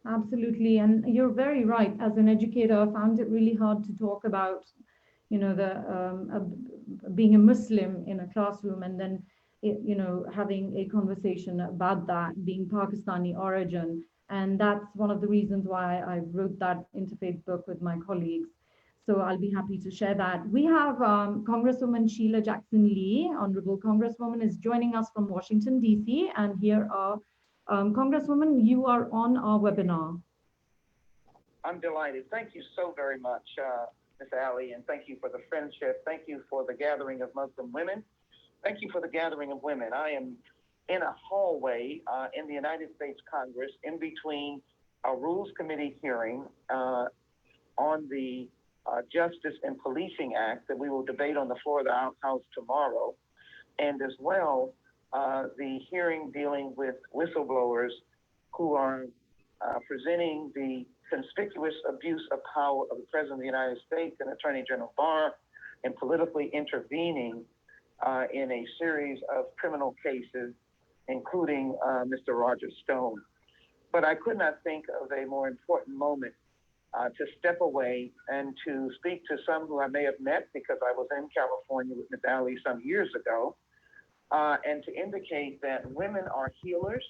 Absolutely. And you're very right. As an educator, I found it really hard to talk about, being a Muslim in a classroom and then, having a conversation about that, being Pakistani origin. And that's one of the reasons why I wrote that interfaith book with my colleagues. So I'll be happy to share that. We have Congresswoman Sheila Jackson-Lee, Honorable Congresswoman, is joining us from Washington, D.C. And here are, Congresswoman, you are on our webinar. I'm delighted. Thank you so very much, Ms. Ali, and thank you for the friendship. Thank you for the gathering of Muslim women. Thank you for the gathering of women. I am in a hallway in the United States Congress in between a Rules Committee hearing on the Justice and Policing Act that we will debate on the floor of the House tomorrow, and as well the hearing dealing with whistleblowers who are presenting the conspicuous abuse of power of the President of the United States and Attorney General Barr and politically intervening in a series of criminal cases, including Mr. Roger Stone. But I could not think of a more important moment to step away and to speak to some who I may have met because I was in California with Ms. Ali some years ago, and to indicate that women are healers.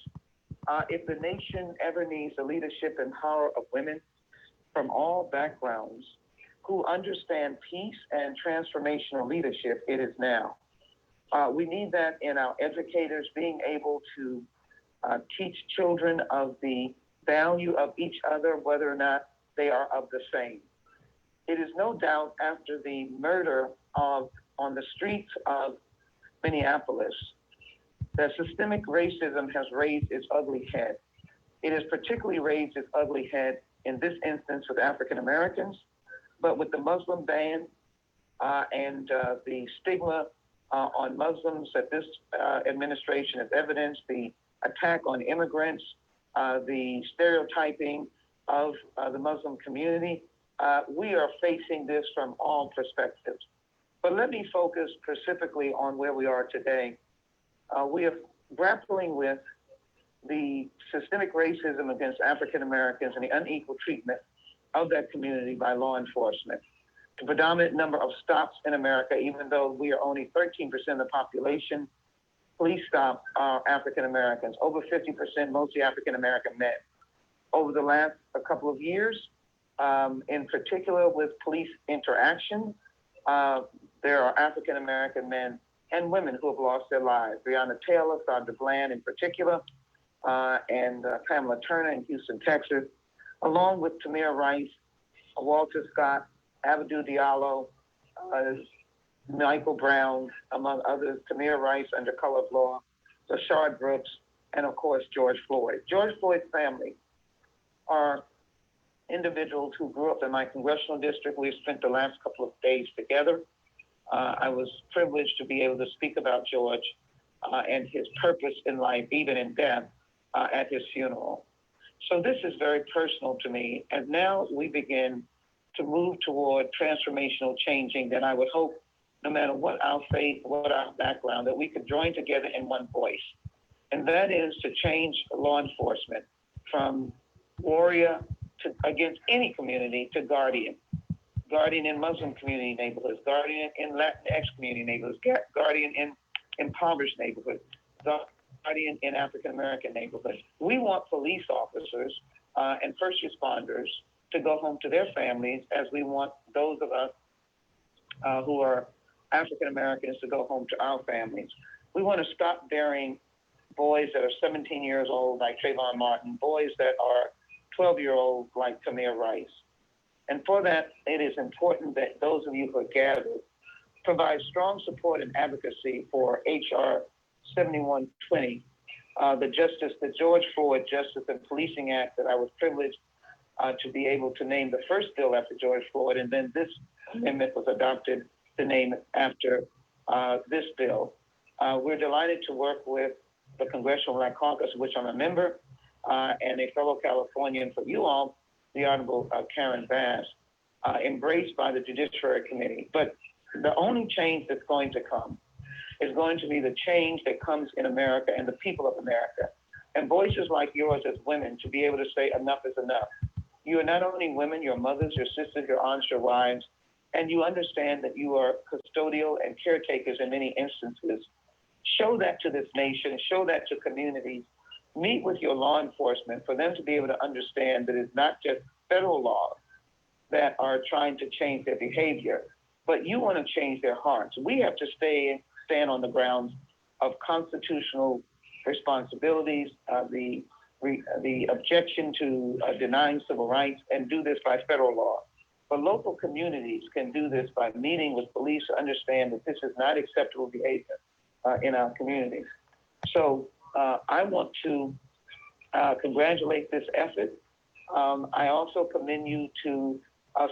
If the nation ever needs the leadership and power of women from all backgrounds who understand peace and transformational leadership, it is now. We need that in our educators being able to teach children of the value of each other, whether or not they are of the same. It is no doubt after the murder on the streets of Minneapolis that systemic racism has raised its ugly head. It has particularly raised its ugly head in this instance with African Americans, but with the Muslim ban and the stigma on Muslims that this administration has evidenced, the attack on immigrants, the stereotyping of the Muslim community. We are facing this from all perspectives. But let me focus specifically on where we are today. We are grappling with the systemic racism against African Americans and the unequal treatment of that community by law enforcement. The predominant number of stops in America, even though we are only 13% of the population, police stop are African Americans, over 50% mostly African American men. Over the last couple of years, in particular with police interaction, there are African American men and women who have lost their lives. Breonna Taylor, Sandra Bland in particular, and Pamela Turner in Houston, Texas, along with Tamir Rice, Walter Scott, Abdou Diallo, Michael Brown, among others, Tamir Rice under color of law, Rashard Brooks, and of course, George Floyd. George Floyd's family are individuals who grew up in my congressional district. We've spent the last couple of days together. I was privileged to be able to speak about George and his purpose in life, even in death, at his funeral. So this is very personal to me. And now we begin to move toward transformational changing that I would hope, no matter what our faith, what our background, that we could join together in one voice. And that is to change law enforcement from warrior to against any community to guardian. Guardian in Muslim community neighborhoods, guardian in Latinx community neighborhoods, guardian in impoverished neighborhoods, guardian in African American neighborhoods. We want police officers and first responders to go home to their families, as we want those of us who are African Americans to go home to our families. We want to stop burying boys that are 17 years old like Trayvon Martin, boys that are 12-year-olds like Tamir Rice. And for that, it is important that those of you who are gathered provide strong support and advocacy for H.R. 7120, the George Floyd Justice and Policing Act that I was privileged to be able to name the first bill after George Floyd, and then this amendment was adopted to name it after this bill. We're delighted to work with the Congressional Black Caucus, of which I'm a member, and a fellow Californian for you all, the Honorable Karen Bass, embraced by the Judiciary Committee. But the only change that's going to come is going to be the change that comes in America and the people of America. And voices like yours as women to be able to say enough is enough. You are not only women, your mothers, your sisters, your aunts, your wives, and you understand that you are custodial and caretakers in many instances. Show that to this nation, show that to communities. Meet with your law enforcement for them to be able to understand that it's not just federal laws that are trying to change their behavior, but you want to change their hearts. We have to stand on the grounds of constitutional responsibilities, the objection to denying civil rights, and do this by federal law. But local communities can do this by meeting with police to understand that this is not acceptable behavior in our communities. So I want to congratulate this effort. I also commend you to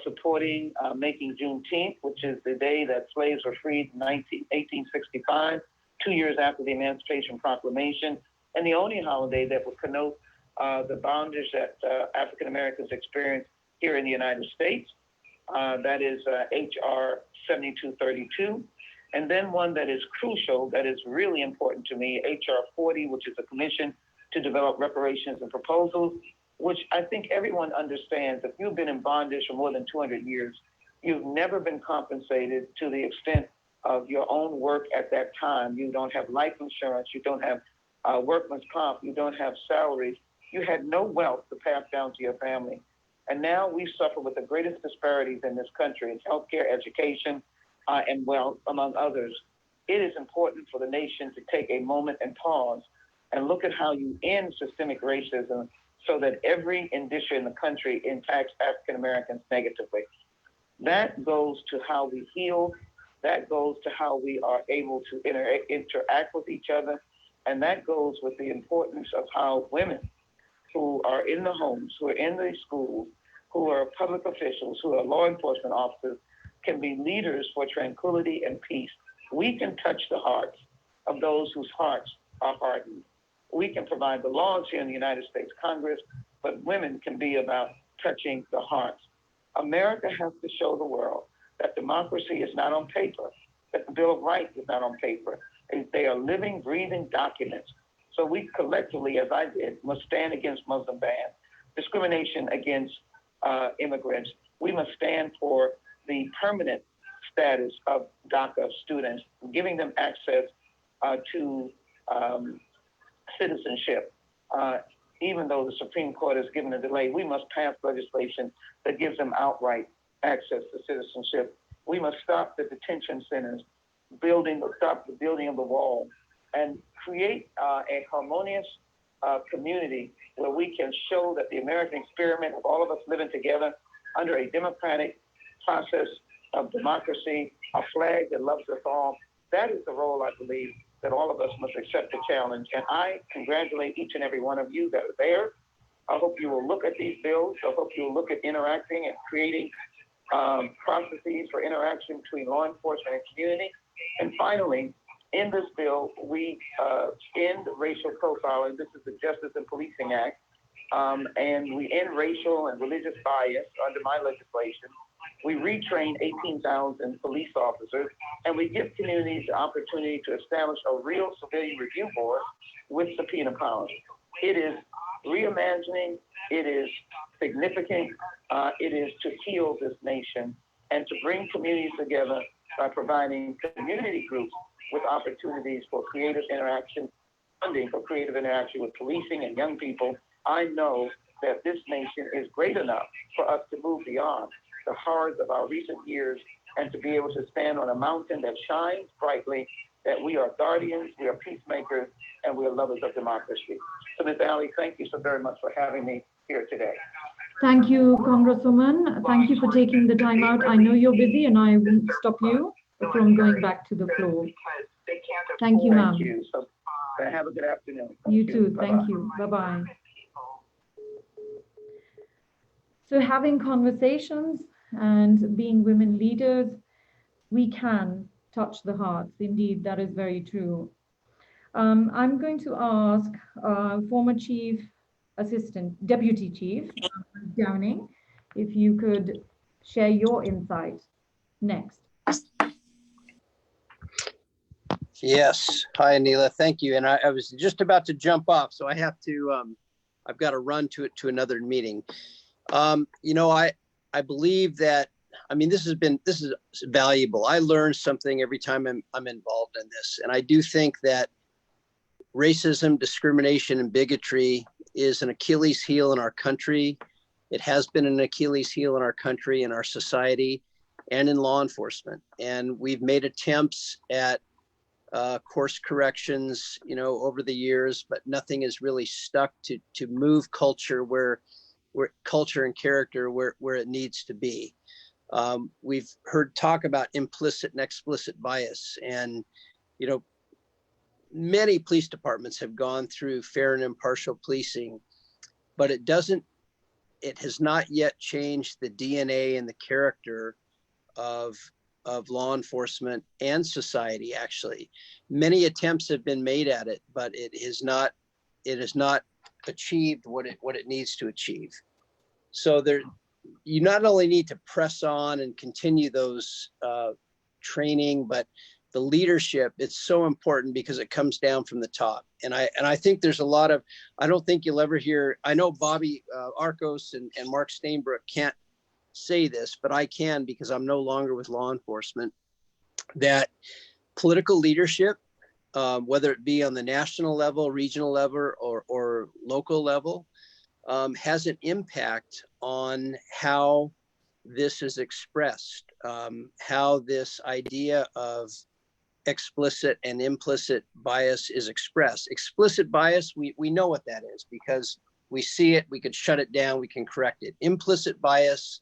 supporting making Juneteenth, which is the day that slaves were freed in 1865, 2 years after the Emancipation Proclamation, and the only holiday that would connote the bondage that African Americans experienced here in the United States. That is H.R. 7232. And then one that is crucial, that is really important to me, H.R. 40, which is a commission to develop reparations and proposals, which I think everyone understands. If you've been in bondage for more than 200 years, you've never been compensated to the extent of your own work at that time. You don't have life insurance, you don't have workman's comp, you don't have salaries. You had no wealth to pass down to your family. And now we suffer with the greatest disparities in this country in healthcare, education, and wealth, among others. It is important for the nation to take a moment and pause and look at how you end systemic racism so that every industry in the country impacts African Americans negatively. That goes to how we heal. That goes to how we are able to interact with each other. And that goes with the importance of how women who are in the homes, who are in the schools, who are public officials, who are law enforcement officers, can be leaders for tranquility and peace. We can touch the hearts of those whose hearts are hardened. We can provide the laws here in the United States Congress, but women can be about touching the hearts. America has to show the world that democracy is not on paper, that the Bill of Rights is not on paper. They are living, breathing documents. So we collectively, as I did, must stand against Muslim bans, discrimination against immigrants. We must stand for the permanent status of DACA students, giving them access to citizenship. Even though the Supreme Court has given a delay, we must pass legislation that gives them outright access to citizenship. We must stop the detention centers, stop the building of the wall, and create a harmonious community where we can show that the American experiment of all of us living together under a democratic process of democracy, a flag that loves us all, that is the role, I believe, that all of us must accept the challenge. And I congratulate each and every one of you that are there. I hope you will look at these bills. I hope you will look at interacting and creating processes for interaction between law enforcement and community. And finally, in this bill, we end racial profiling. This is the Justice and Policing Act. And we end racial and religious bias under my legislation. We retrain 18,000 police officers, and we give communities the opportunity to establish a real civilian review board with subpoena powers. It is reimagining, it is significant, it is to heal this nation and to bring communities together by providing community groups with opportunities for creative interaction, funding for creative interaction with policing and young people. I know that this nation is great enough for us to move beyond the horrors of our recent years and to be able to stand on a mountain that shines brightly, that we are guardians, we are peacemakers, and we are lovers of democracy. So Ms. Ali, thank you so very much for having me here today. Thank you, Congresswoman. Thank you for taking the time out. I know you're busy and I won't stop you from going back to the floor. Thank you, ma'am. Thank you. So, have a good afternoon. You too. Thank you. Bye-bye. So having conversations and being women leaders, we can touch the hearts. Indeed, that is very true. I'm going to ask former Deputy Chief Downing, if you could share your insight next. Yes. Hi, Anila. Thank you. And I was just about to jump off, so I have to, I've got to run to another meeting. You know, I believe that, I mean, this is valuable. I learn something every time I'm involved in this. And I do think that racism, discrimination, and bigotry is an Achilles heel in our country. It has been an Achilles heel in our country, in our society, and in law enforcement. And we've made attempts at course corrections, you know, over the years, but nothing has really stuck to move culture where culture and character where it needs to be. We've heard talk about implicit and explicit bias, and you know, many police departments have gone through fair and impartial policing, but it has not yet changed the DNA and the character of law enforcement and society. Actually, many attempts have been made at it, but it has not achieved what it needs to achieve. So you not only need to press on and continue those training, but the leadership, it's so important because it comes down from the top. And I think there's a lot of, I don't think you'll ever hear, I know Bobby Arcos and Mark Stainbrook can't say this, but I can because I'm no longer with law enforcement, that political leadership, whether it be on the national level, regional level, or local level, has an impact on how this is expressed, how this idea of explicit and implicit bias is expressed. Explicit bias, we know what that is because we see it, we can shut it down, we can correct it. Implicit bias,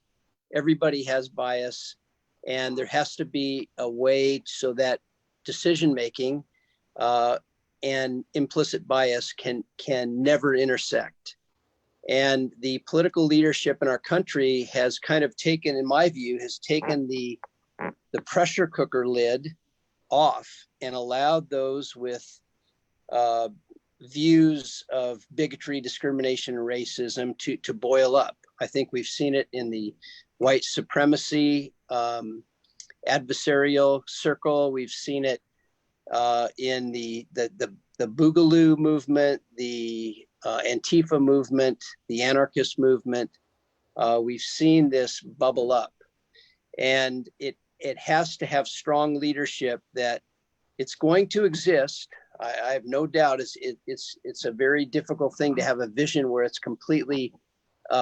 everybody has bias, and there has to be a way so that decision-making and implicit bias can never intersect. And the political leadership in our country has kind of taken, in my view, has taken the pressure cooker lid off and allowed those with views of bigotry, discrimination, and racism to boil up. I think we've seen it in the white supremacy adversarial circle. We've seen it in the Boogaloo movement, the Antifa movement, the anarchist movement. We've seen this bubble up, and it has to have strong leadership that it's going to exist. I have no doubt it's a very difficult thing to have a vision where it's completely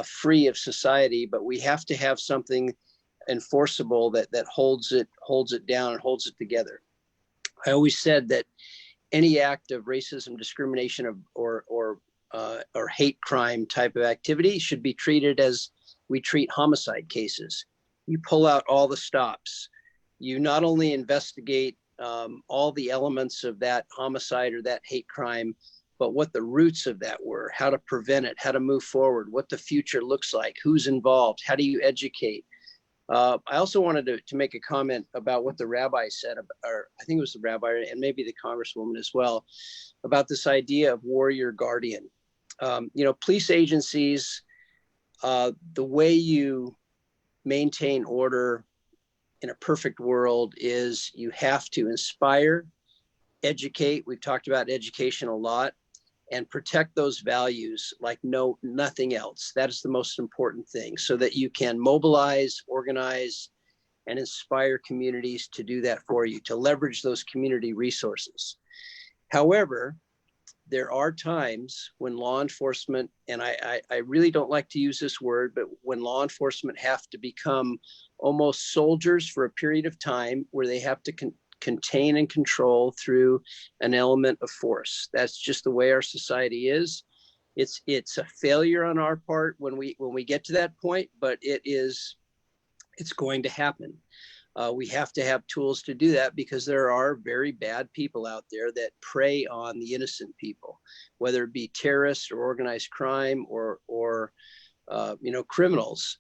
free of society, but we have to have something enforceable that holds it down and holds it together. I always said that any act of racism, discrimination, or hate crime type of activity should be treated as we treat homicide cases. You pull out all the stops. You not only investigate all the elements of that homicide or that hate crime, but what the roots of that were, how to prevent it, how to move forward, what the future looks like, who's involved, how do you educate. I also wanted to make a comment about what the rabbi said, or I think it was the rabbi and maybe the Congresswoman as well, about this idea of warrior guardian. You know, police agencies, the way you maintain order in a perfect world is you have to inspire, educate. We've talked about education a lot, and protect those values like nothing else. That is the most important thing, so that you can mobilize, organize, and inspire communities to do that for you, to leverage those community resources. However, there are times when law enforcement, and I really don't like to use this word, but when law enforcement have to become almost soldiers for a period of time where they have to contain and control through an element of force. That's just the way our society is. It's a failure on our part when we get to that point, but it's going to happen. We have to have tools to do that because there are very bad people out there that prey on the innocent people, whether it be terrorists or organized crime or criminals.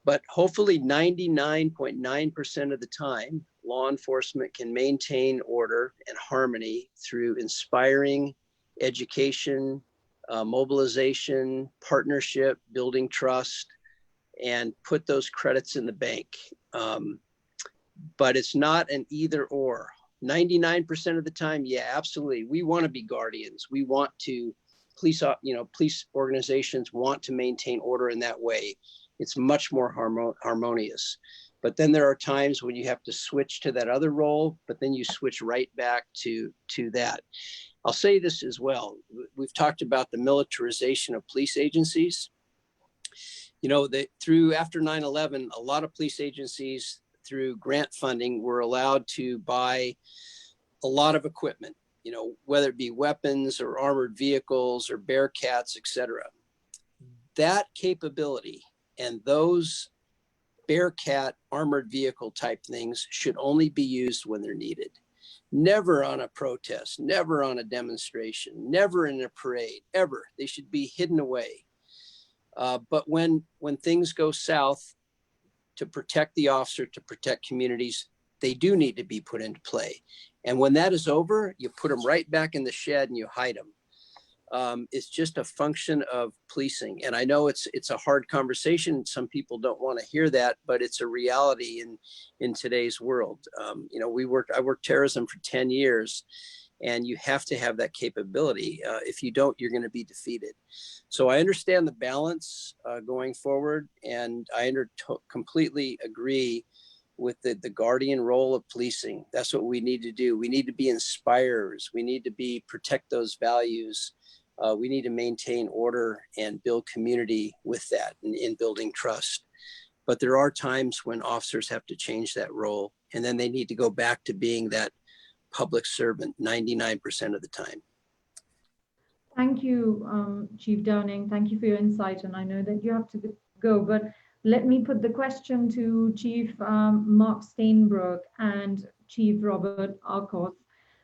But hopefully 99.9% of the time, law enforcement can maintain order and harmony through inspiring education, mobilization, partnership, building trust, and put those credits in the bank. But it's not an either or. 99% of the time, yeah, absolutely. We want to be guardians. We want to, police organizations want to maintain order in that way. It's much more harmonious. But then there are times when you have to switch to that other role, but then you switch right back to that. I'll say this as well. We've talked about the militarization of police agencies. After 9/11, a lot of police agencies through grant funding were allowed to buy a lot of equipment, whether it be weapons or armored vehicles or Bearcats, etc. That capability and those Bearcat armored vehicle type things should only be used when they're needed. Never on a protest, never on a demonstration, never in a parade, ever. They should be hidden away. But when things go south, to protect the officer, to protect communities, they do need to be put into play. And when that is over, you put them right back in the shed and you hide them. It's just a function of policing. And I know it's a hard conversation. Some people don't want to hear that, but it's a reality in today's world. I worked terrorism for 10 years, and you have to have that capability. If you don't, you're going to be defeated. So I understand the balance going forward, and I completely agree with the guardian role of policing. That's what we need to do. We need to be inspirers. We need to protect those values. We need to maintain order and build community with that in building trust. But there are times when officers have to change that role, and then they need to go back to being that public servant 99% of the time. Thank you, Chief Downing. Thank you for your insight. And I know that you have to go, but let me put the question to Chief Mark Stainbrook and Chief Robert Arcos.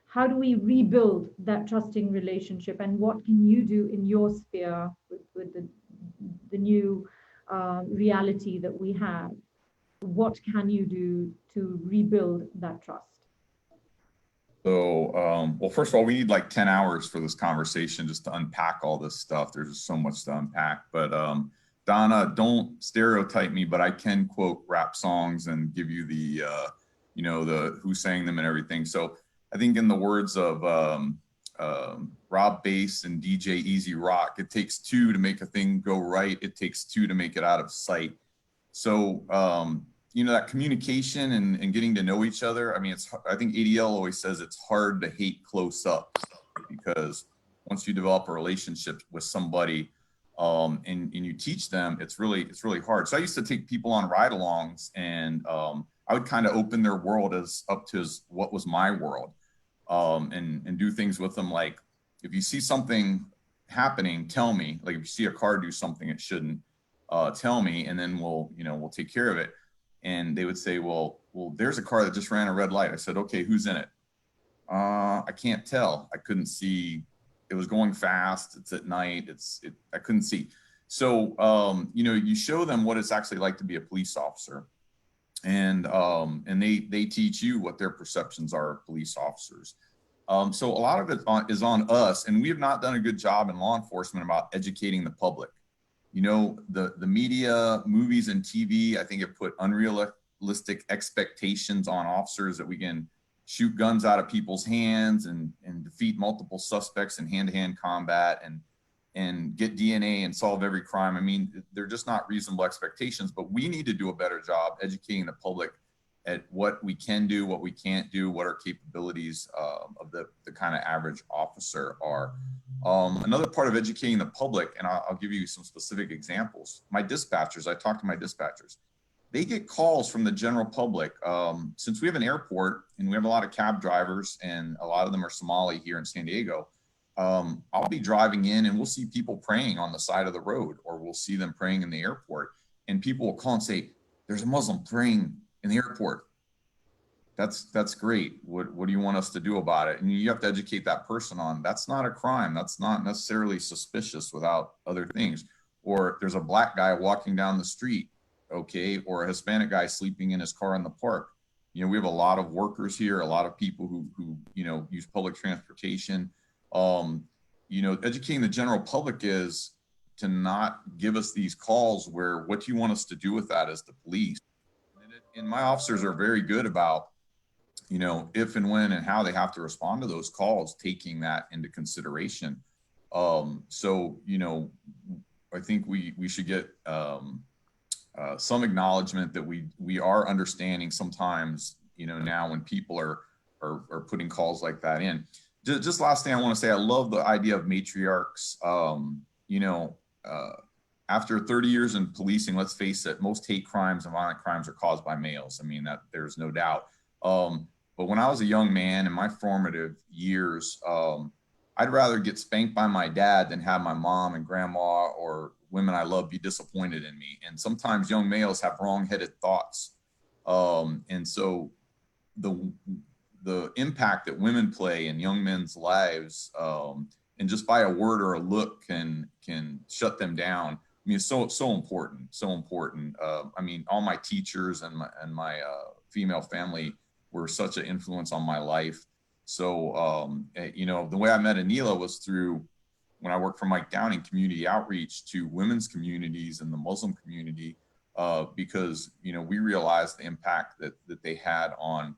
How do we rebuild that trusting relationship, and what can you do in your sphere with the new reality that we have? What can you do to rebuild that trust? So, well, first of all, we need like 10 hours for this conversation just to unpack all this stuff. There's just so much to unpack. But Donna, don't stereotype me, but I can quote rap songs and give you the, the who sang them and everything. So I think in the words of Rob Bass and DJ Easy Rock, it takes two to make a thing go right. It takes two to make it out of sight. So, that communication and getting to know each other. I mean, I think ADL always says it's hard to hate close up, because once you develop a relationship with somebody and you teach them, it's really hard. So I used to take people on ride-alongs, and I would kind of open their world up to what was my world, and do things with them. Like, if you see something happening, tell me. Like, if you see a car do something it shouldn't, tell me, and then we'll take care of it. And they would say, well, there's a car that just ran a red light. I said, okay, who's in it? I can't tell. I couldn't see. It was going fast. It's at night. I couldn't see. So, you show them what it's actually like to be a police officer, and they teach you what their perceptions are of police officers. So a lot of it is on us, and we have not done a good job in law enforcement about educating the public. The media, movies, and TV, I think it put unrealistic expectations on officers that we can shoot guns out of people's hands and defeat multiple suspects in hand-to-hand combat and get DNA and solve every crime. I mean, they're just not reasonable expectations, but we need to do a better job educating the public at what we can do, what we can't do, what our capabilities of the kind of average officer are. Another part of educating the public, and I'll give you some specific examples. My dispatchers, I talk to my dispatchers. They get calls from the general public. Since we have an airport and we have a lot of cab drivers, and a lot of them are Somali here in San Diego, I'll be driving in and we'll see people praying on the side of the road, or we'll see them praying in the airport, and people will call and say, there's a Muslim praying in the airport. That's great. What do you want us to do about it? And you have to educate that person on, that's not a crime. That's not necessarily suspicious without other things. Or there's a black guy walking down the street, okay, or a Hispanic guy sleeping in his car in the park. You know, we have a lot of workers here, a lot of people who you know, use public transportation. You know, educating the general public is to not give us these calls where, what do you want us to do with that as the police? And my officers are very good about, you know, if and when and how they have to respond to those calls, taking that into consideration. So, you know, I think we should get some acknowledgement that we are understanding sometimes, you know, now when people are putting calls like that in. Just last thing I want to say, I love the idea of matriarchs. You know, after 30 years in policing, let's face it, most hate crimes and violent crimes are caused by males. I mean, that there's no doubt. But when I was a young man in my formative years, I'd rather get spanked by my dad than have my mom and grandma or women I love be disappointed in me. And sometimes young males have wrong-headed thoughts. And so the impact that women play in young men's lives, and just by a word or a look can shut them down. I mean, it's so important, so important. I mean, all my teachers and my female family were such an influence on my life. So, you know, the way I met Anila was through when I worked for Mike Downing, community outreach to women's communities and the Muslim community, because, you know, we realized the impact that they had on,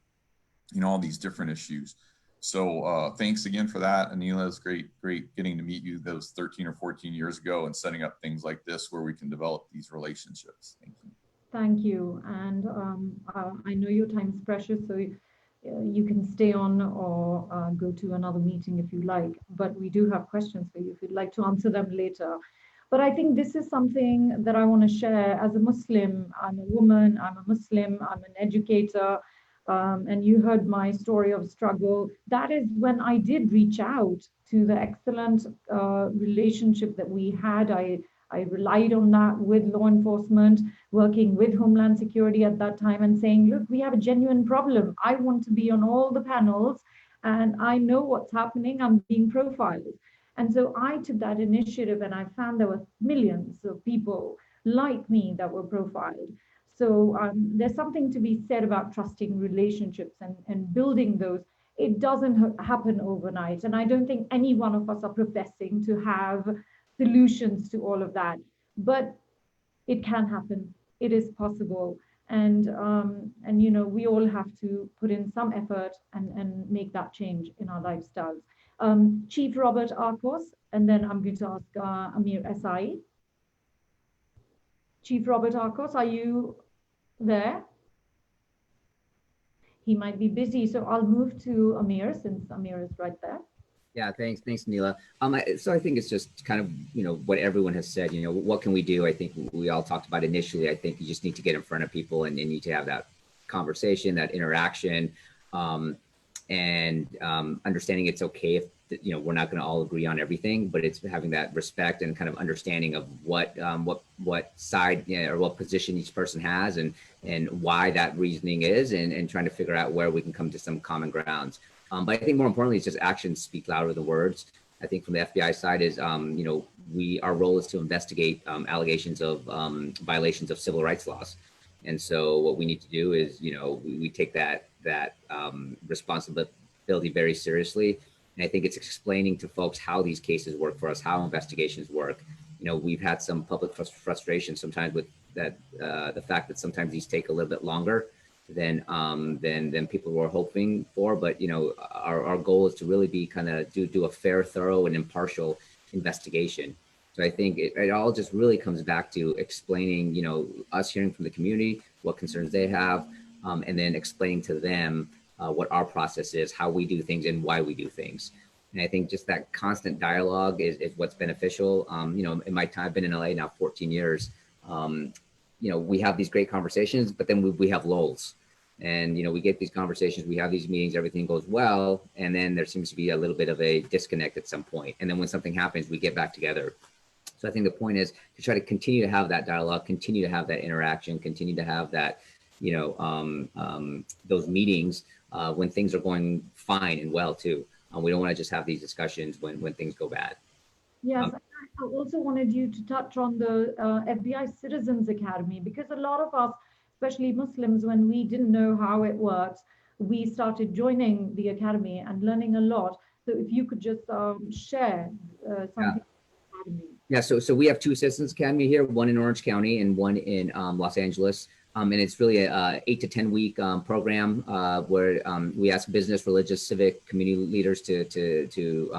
you know, all these different issues. So thanks again for that, Anila. It's great getting to meet you those 13 or 14 years ago and setting up things like this where we can develop these relationships. Thank you. Thank you. And I know your time is precious, so you can stay on or go to another meeting if you like, but we do have questions for you if you'd like to answer them later. But I think this is something that I want to share as a Muslim. I'm a woman, I'm a Muslim, I'm an educator, and you heard my story of struggle. That is when I did reach out to the excellent relationship that we had. I relied on that with law enforcement, working with Homeland Security at that time and saying, look, we have a genuine problem. I want to be on all the panels and I know what's happening. I'm being profiled. And so I took that initiative and I found there were millions of people like me that were profiled. So there's something to be said about trusting relationships and building those. It doesn't happen overnight. And I don't think any one of us are professing to have solutions to all of that, but it can happen. It is possible. And you know, we all have to put in some effort and make that change in our lifestyles. Chief Robert Arcos, and then I'm going to ask Amir Ehsaei. Chief Robert Arcos, are you there? He might be busy, so I'll move to Amir since Amir is right there. Yeah, thanks, Neela. So I think it's just kind of, you know, what everyone has said, you know, what can we do? I think we all talked about initially. I think you just need to get in front of people and need to have that conversation, that interaction, and understanding it's okay if, you know, we're not going to all agree on everything, but it's having that respect and kind of understanding of what side, you know, or what position each person has and why that reasoning is, and trying to figure out where we can come to some common grounds. But I think more importantly, it's just actions speak louder than words. I think from the FBI side is, you know, our role is to investigate allegations of violations of civil rights laws. And so what we need to do is, you know, we take that responsibility very seriously. And I think it's explaining to folks how these cases work for us, how investigations work. You know, we've had some public frustration sometimes with that, the fact that sometimes these take a little bit longer than people were hoping for. But, you know, our goal is to really be kind of do a fair, thorough, and impartial investigation. So I think it all just really comes back to explaining, you know, us hearing from the community, what concerns they have, and then explaining to them what our process is, how we do things, and why we do things. And I think just that constant dialogue is what's beneficial. You know, in my time, I've been in LA now 14 years. You know, we have these great conversations, but then we have lulls. And, we get these conversations, we have these meetings, everything goes well. And then there seems to be a little bit of a disconnect at some point. And then when something happens, we get back together. So I think the point is to try to continue to have that dialogue, continue to have that interaction, continue to have that, those meetings when things are going fine and well too. We don't want to just have these discussions when things go bad. Yes, I also wanted you to touch on the FBI Citizens Academy, because a lot of us, especially Muslims, when we didn't know how it works, we started joining the academy and learning a lot. So if you could just share something. Yeah, so we have two Citizens Academy here, one in Orange County and one in Los Angeles. And it's really a 8 to 10 week program where we ask business, religious, civic, community leaders to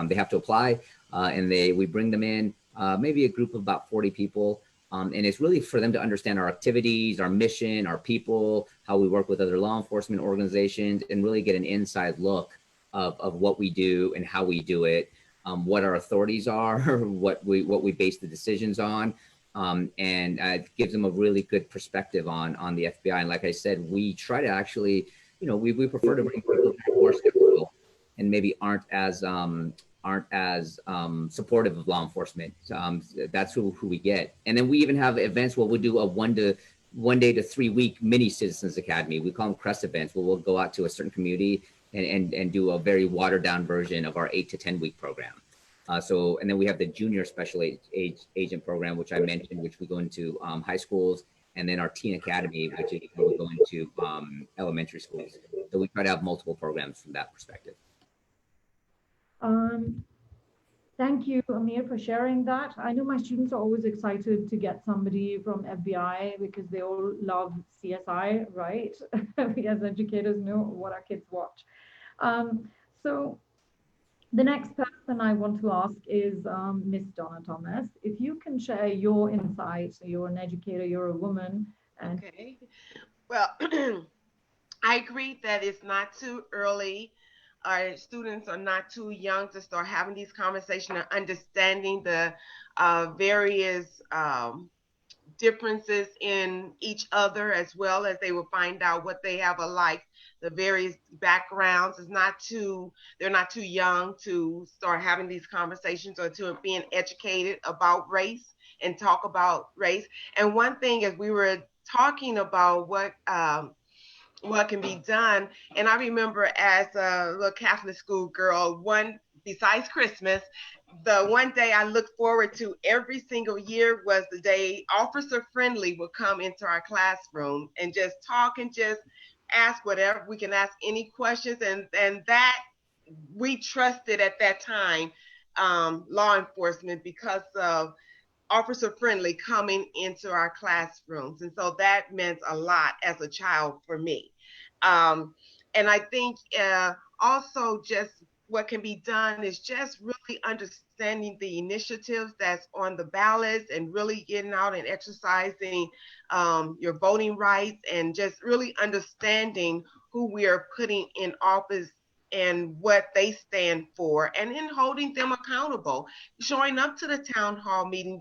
they have to apply and we bring them in, maybe a group of about 40 people. And it's really for them to understand our activities, our mission, our people, how we work with other law enforcement organizations, and really get an inside look of what we do and how we do it, what our authorities are, what we base the decisions on. And it gives them a really good perspective on the FBI. And like I said, we try to actually, we prefer to bring people that are more skeptical and maybe aren't as supportive of law enforcement. That's who we get. And then we even have events where we'll do a 1 day to 3 week mini Citizens Academy. We call them CREST events, where we'll go out to a certain community and do a very watered down version of our 8 to 10 week program. And then we have the junior special agent program, which I mentioned, which we go into high schools, and then our teen academy, which is we go into elementary schools. So we try to have multiple programs from that perspective. Thank you, Amir, for sharing that. I know my students are always excited to get somebody from FBI because they all love CSI, right? We as educators know what our kids watch. So the next person I want to ask is Miss Donna Thomas. If you can share your insights, you're an educator, you're a woman. Okay. Well, I agree that it's not too early. Our students are not too young to start having these conversations and understanding the various differences in each other, as well as they will find out what they have alike, the various backgrounds. They're not too young to start having these conversations or to being educated about race and talk about race. And one thing, as we were talking about what can be done, and I remember as a little Catholic school girl, besides Christmas, the one day I looked forward to every single year was the day Officer Friendly would come into our classroom and just talk and just ask whatever. We can ask any questions, and that we trusted at that time law enforcement because of Officer Friendly coming into our classrooms. And so that meant a lot as a child for me. And I think also just what can be done is just really understanding the initiatives that's on the ballots and really getting out and exercising your voting rights, and just really understanding who we are putting in office and what they stand for, and then holding them accountable, showing up to the town hall meeting,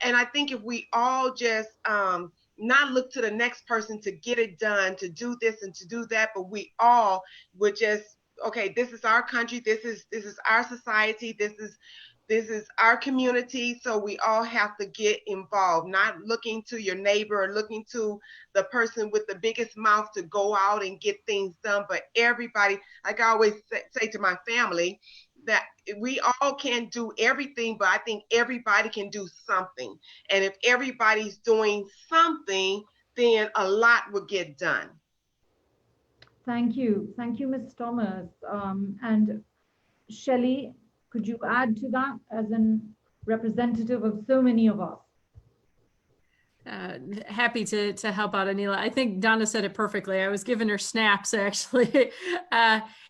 and I think if we all just not look to the next person to get it done, to do this and to do that, but we all would just, okay, this is our country, this is our society, this is our community, so we all have to get involved, not looking to your neighbor or looking to the person with the biggest mouth to go out and get things done, but everybody, like I always say to my family, that we all can't do everything, but I think everybody can do something. And if everybody's doing something, then a lot will get done. Thank you, Ms. Thomas. And Shelly, could you add to that as a representative of so many of us? Happy to help out, Anila. I think Donna said it perfectly. I was giving her snaps, actually.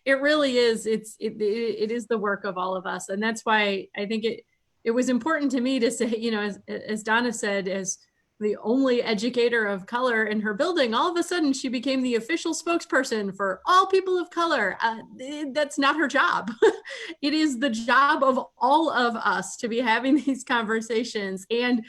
It really is. It is the work of all of us. And that's why I think it was important to me to say, as Donna said, as the only educator of color in her building, all of a sudden she became the official spokesperson for all people of color. That's not her job. It is the job of all of us to be having these conversations. And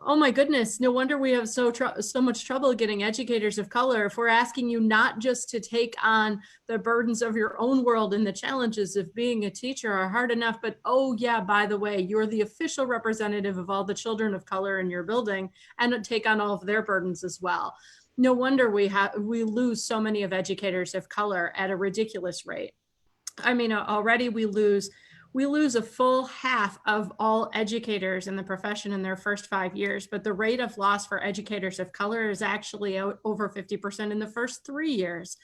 Oh my goodness, no wonder we have so much trouble getting educators of color. If we're asking you not just to take on the burdens of your own world and the challenges of being a teacher are hard enough, but oh yeah, by the way, you're the official representative of all the children of color in your building and take on all of their burdens as well. No wonder we lose so many of educators of color at a ridiculous rate. I mean, already we lose a full half of all educators in the profession in their first 5 years, but the rate of loss for educators of color is actually over 50% in the first 3 years.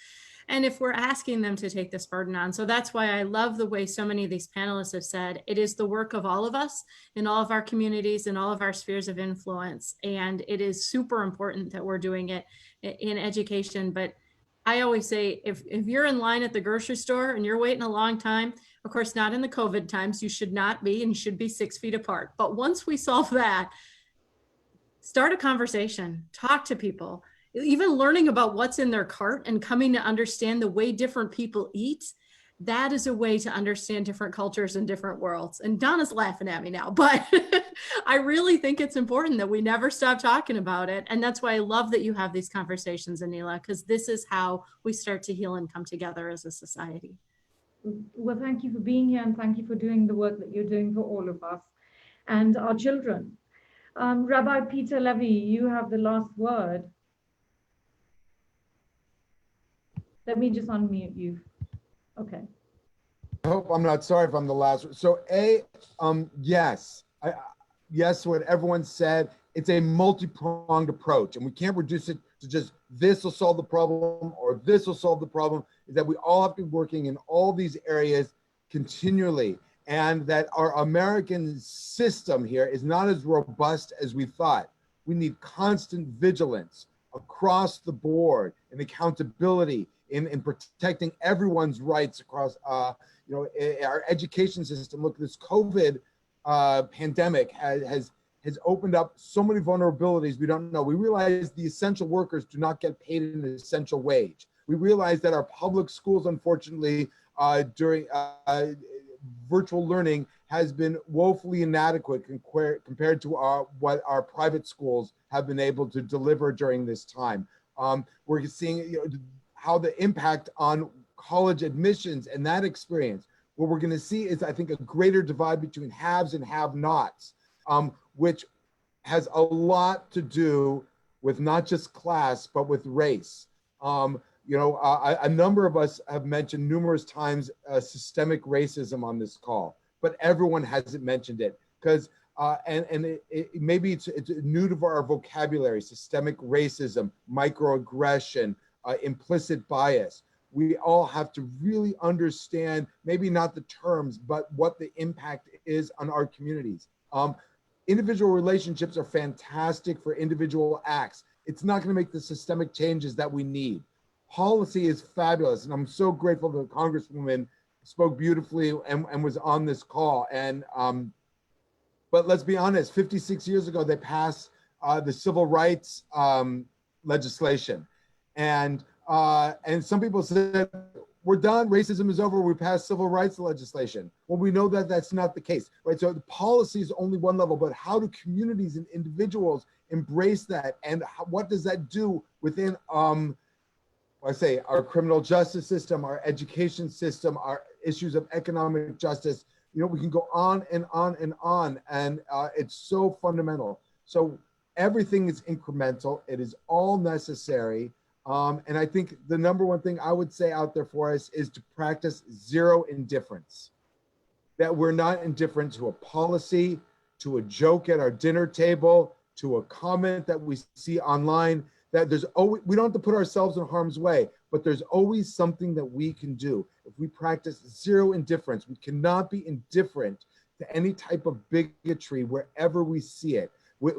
And if we're asking them to take this burden on, so that's why I love the way so many of these panelists have said, it is the work of all of us in all of our communities and all of our spheres of influence. And it is super important that we're doing it in education. But I always say, if you're in line at the grocery store and you're waiting a long time, of course, not in the COVID times, you should not be and should be 6 feet apart. But once we solve that, start a conversation, talk to people, even learning about what's in their cart and coming to understand the way different people eat. That is a way to understand different cultures and different worlds. And Donna's laughing at me now, but I really think it's important that we never stop talking about it. And that's why I love that you have these conversations, Anila, because this is how we start to heal and come together as a society. Well, thank you for being here and thank you for doing the work that you're doing for all of us and our children. Rabbi Peter Levy, you have the last word. Let me just unmute you. Okay. I hope I'm not sorry if I'm the last. So yes, yes, what everyone said, it's a multi-pronged approach and we can't reduce it to just this will solve the problem or this will solve the problem. Is that we all have to be working in all these areas continually, and that our American system here is not as robust as we thought. We need constant vigilance across the board and accountability in protecting everyone's rights across, our education system. Look, this COVID pandemic has opened up so many vulnerabilities we don't know. We realize the essential workers do not get paid an essential wage. We realize that our public schools, unfortunately, during virtual learning has been woefully inadequate compared to what our private schools have been able to deliver during this time. We're seeing how the impact on college admissions and that experience. What we're going to see is, I think, a greater divide between haves and have-nots, which has a lot to do with not just class, but with race. A number of us have mentioned numerous times systemic racism on this call, but everyone hasn't mentioned it because, maybe it's new to our vocabulary: systemic racism, microaggression, implicit bias. We all have to really understand, maybe not the terms, but what the impact is on our communities. Individual relationships are fantastic for individual acts. It's not going to make the systemic changes that we need. Policy is fabulous, and I'm so grateful that the Congresswoman spoke beautifully and was on this call. And but let's be honest, 56 years ago, they passed the civil rights legislation. And some people said, we're done, racism is over, we passed civil rights legislation. Well, we know that that's not the case, right? So the policy is only one level, but how do communities and individuals embrace that? And what does that do within, our criminal justice system, our education system, our issues of economic justice? We can go on and on and on, and it's so fundamental. So everything is incremental. It is all necessary. And I think the number one thing I would say out there for us is to practice zero indifference. That we're not indifferent to a policy, to a joke at our dinner table, to a comment that we see online. That there's always, we don't have to put ourselves in harm's way, but there's always something that we can do. If we practice zero indifference, we cannot be indifferent to any type of bigotry wherever we see it. We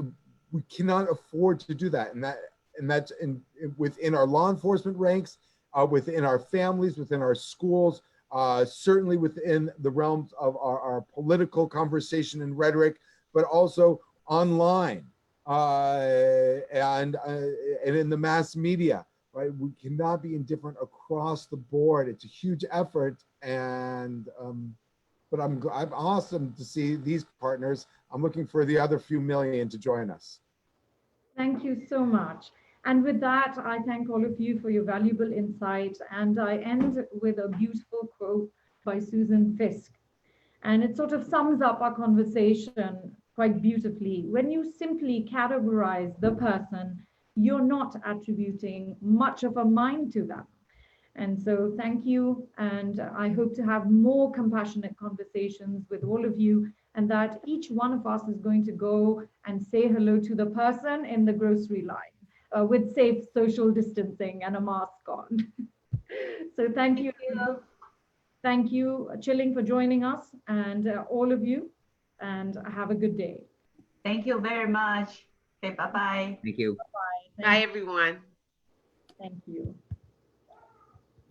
cannot afford to do that. And that's within our law enforcement ranks, within our families, within our schools, certainly within the realms of our political conversation and rhetoric, but also online and in the mass media, right? We cannot be indifferent across the board. It's a huge effort, and but I'm awesome to see these partners. I'm looking for the other few million to join us. Thank you so much. And with that, I thank all of you for your valuable insight. And I end with a beautiful quote by Susan Fiske. And it sort of sums up our conversation quite beautifully. When you simply categorize the person, you're not attributing much of a mind to them. And so thank you. And I hope to have more compassionate conversations with all of you, and that each one of us is going to go and say hello to the person in the grocery line with safe social distancing and a mask on. So thank you. Thank you, Chiling, for joining us, and all of you, and have a good day. Thank you very much. Okay, bye-bye. Thank you. Bye-bye. Bye, everyone. Thank you.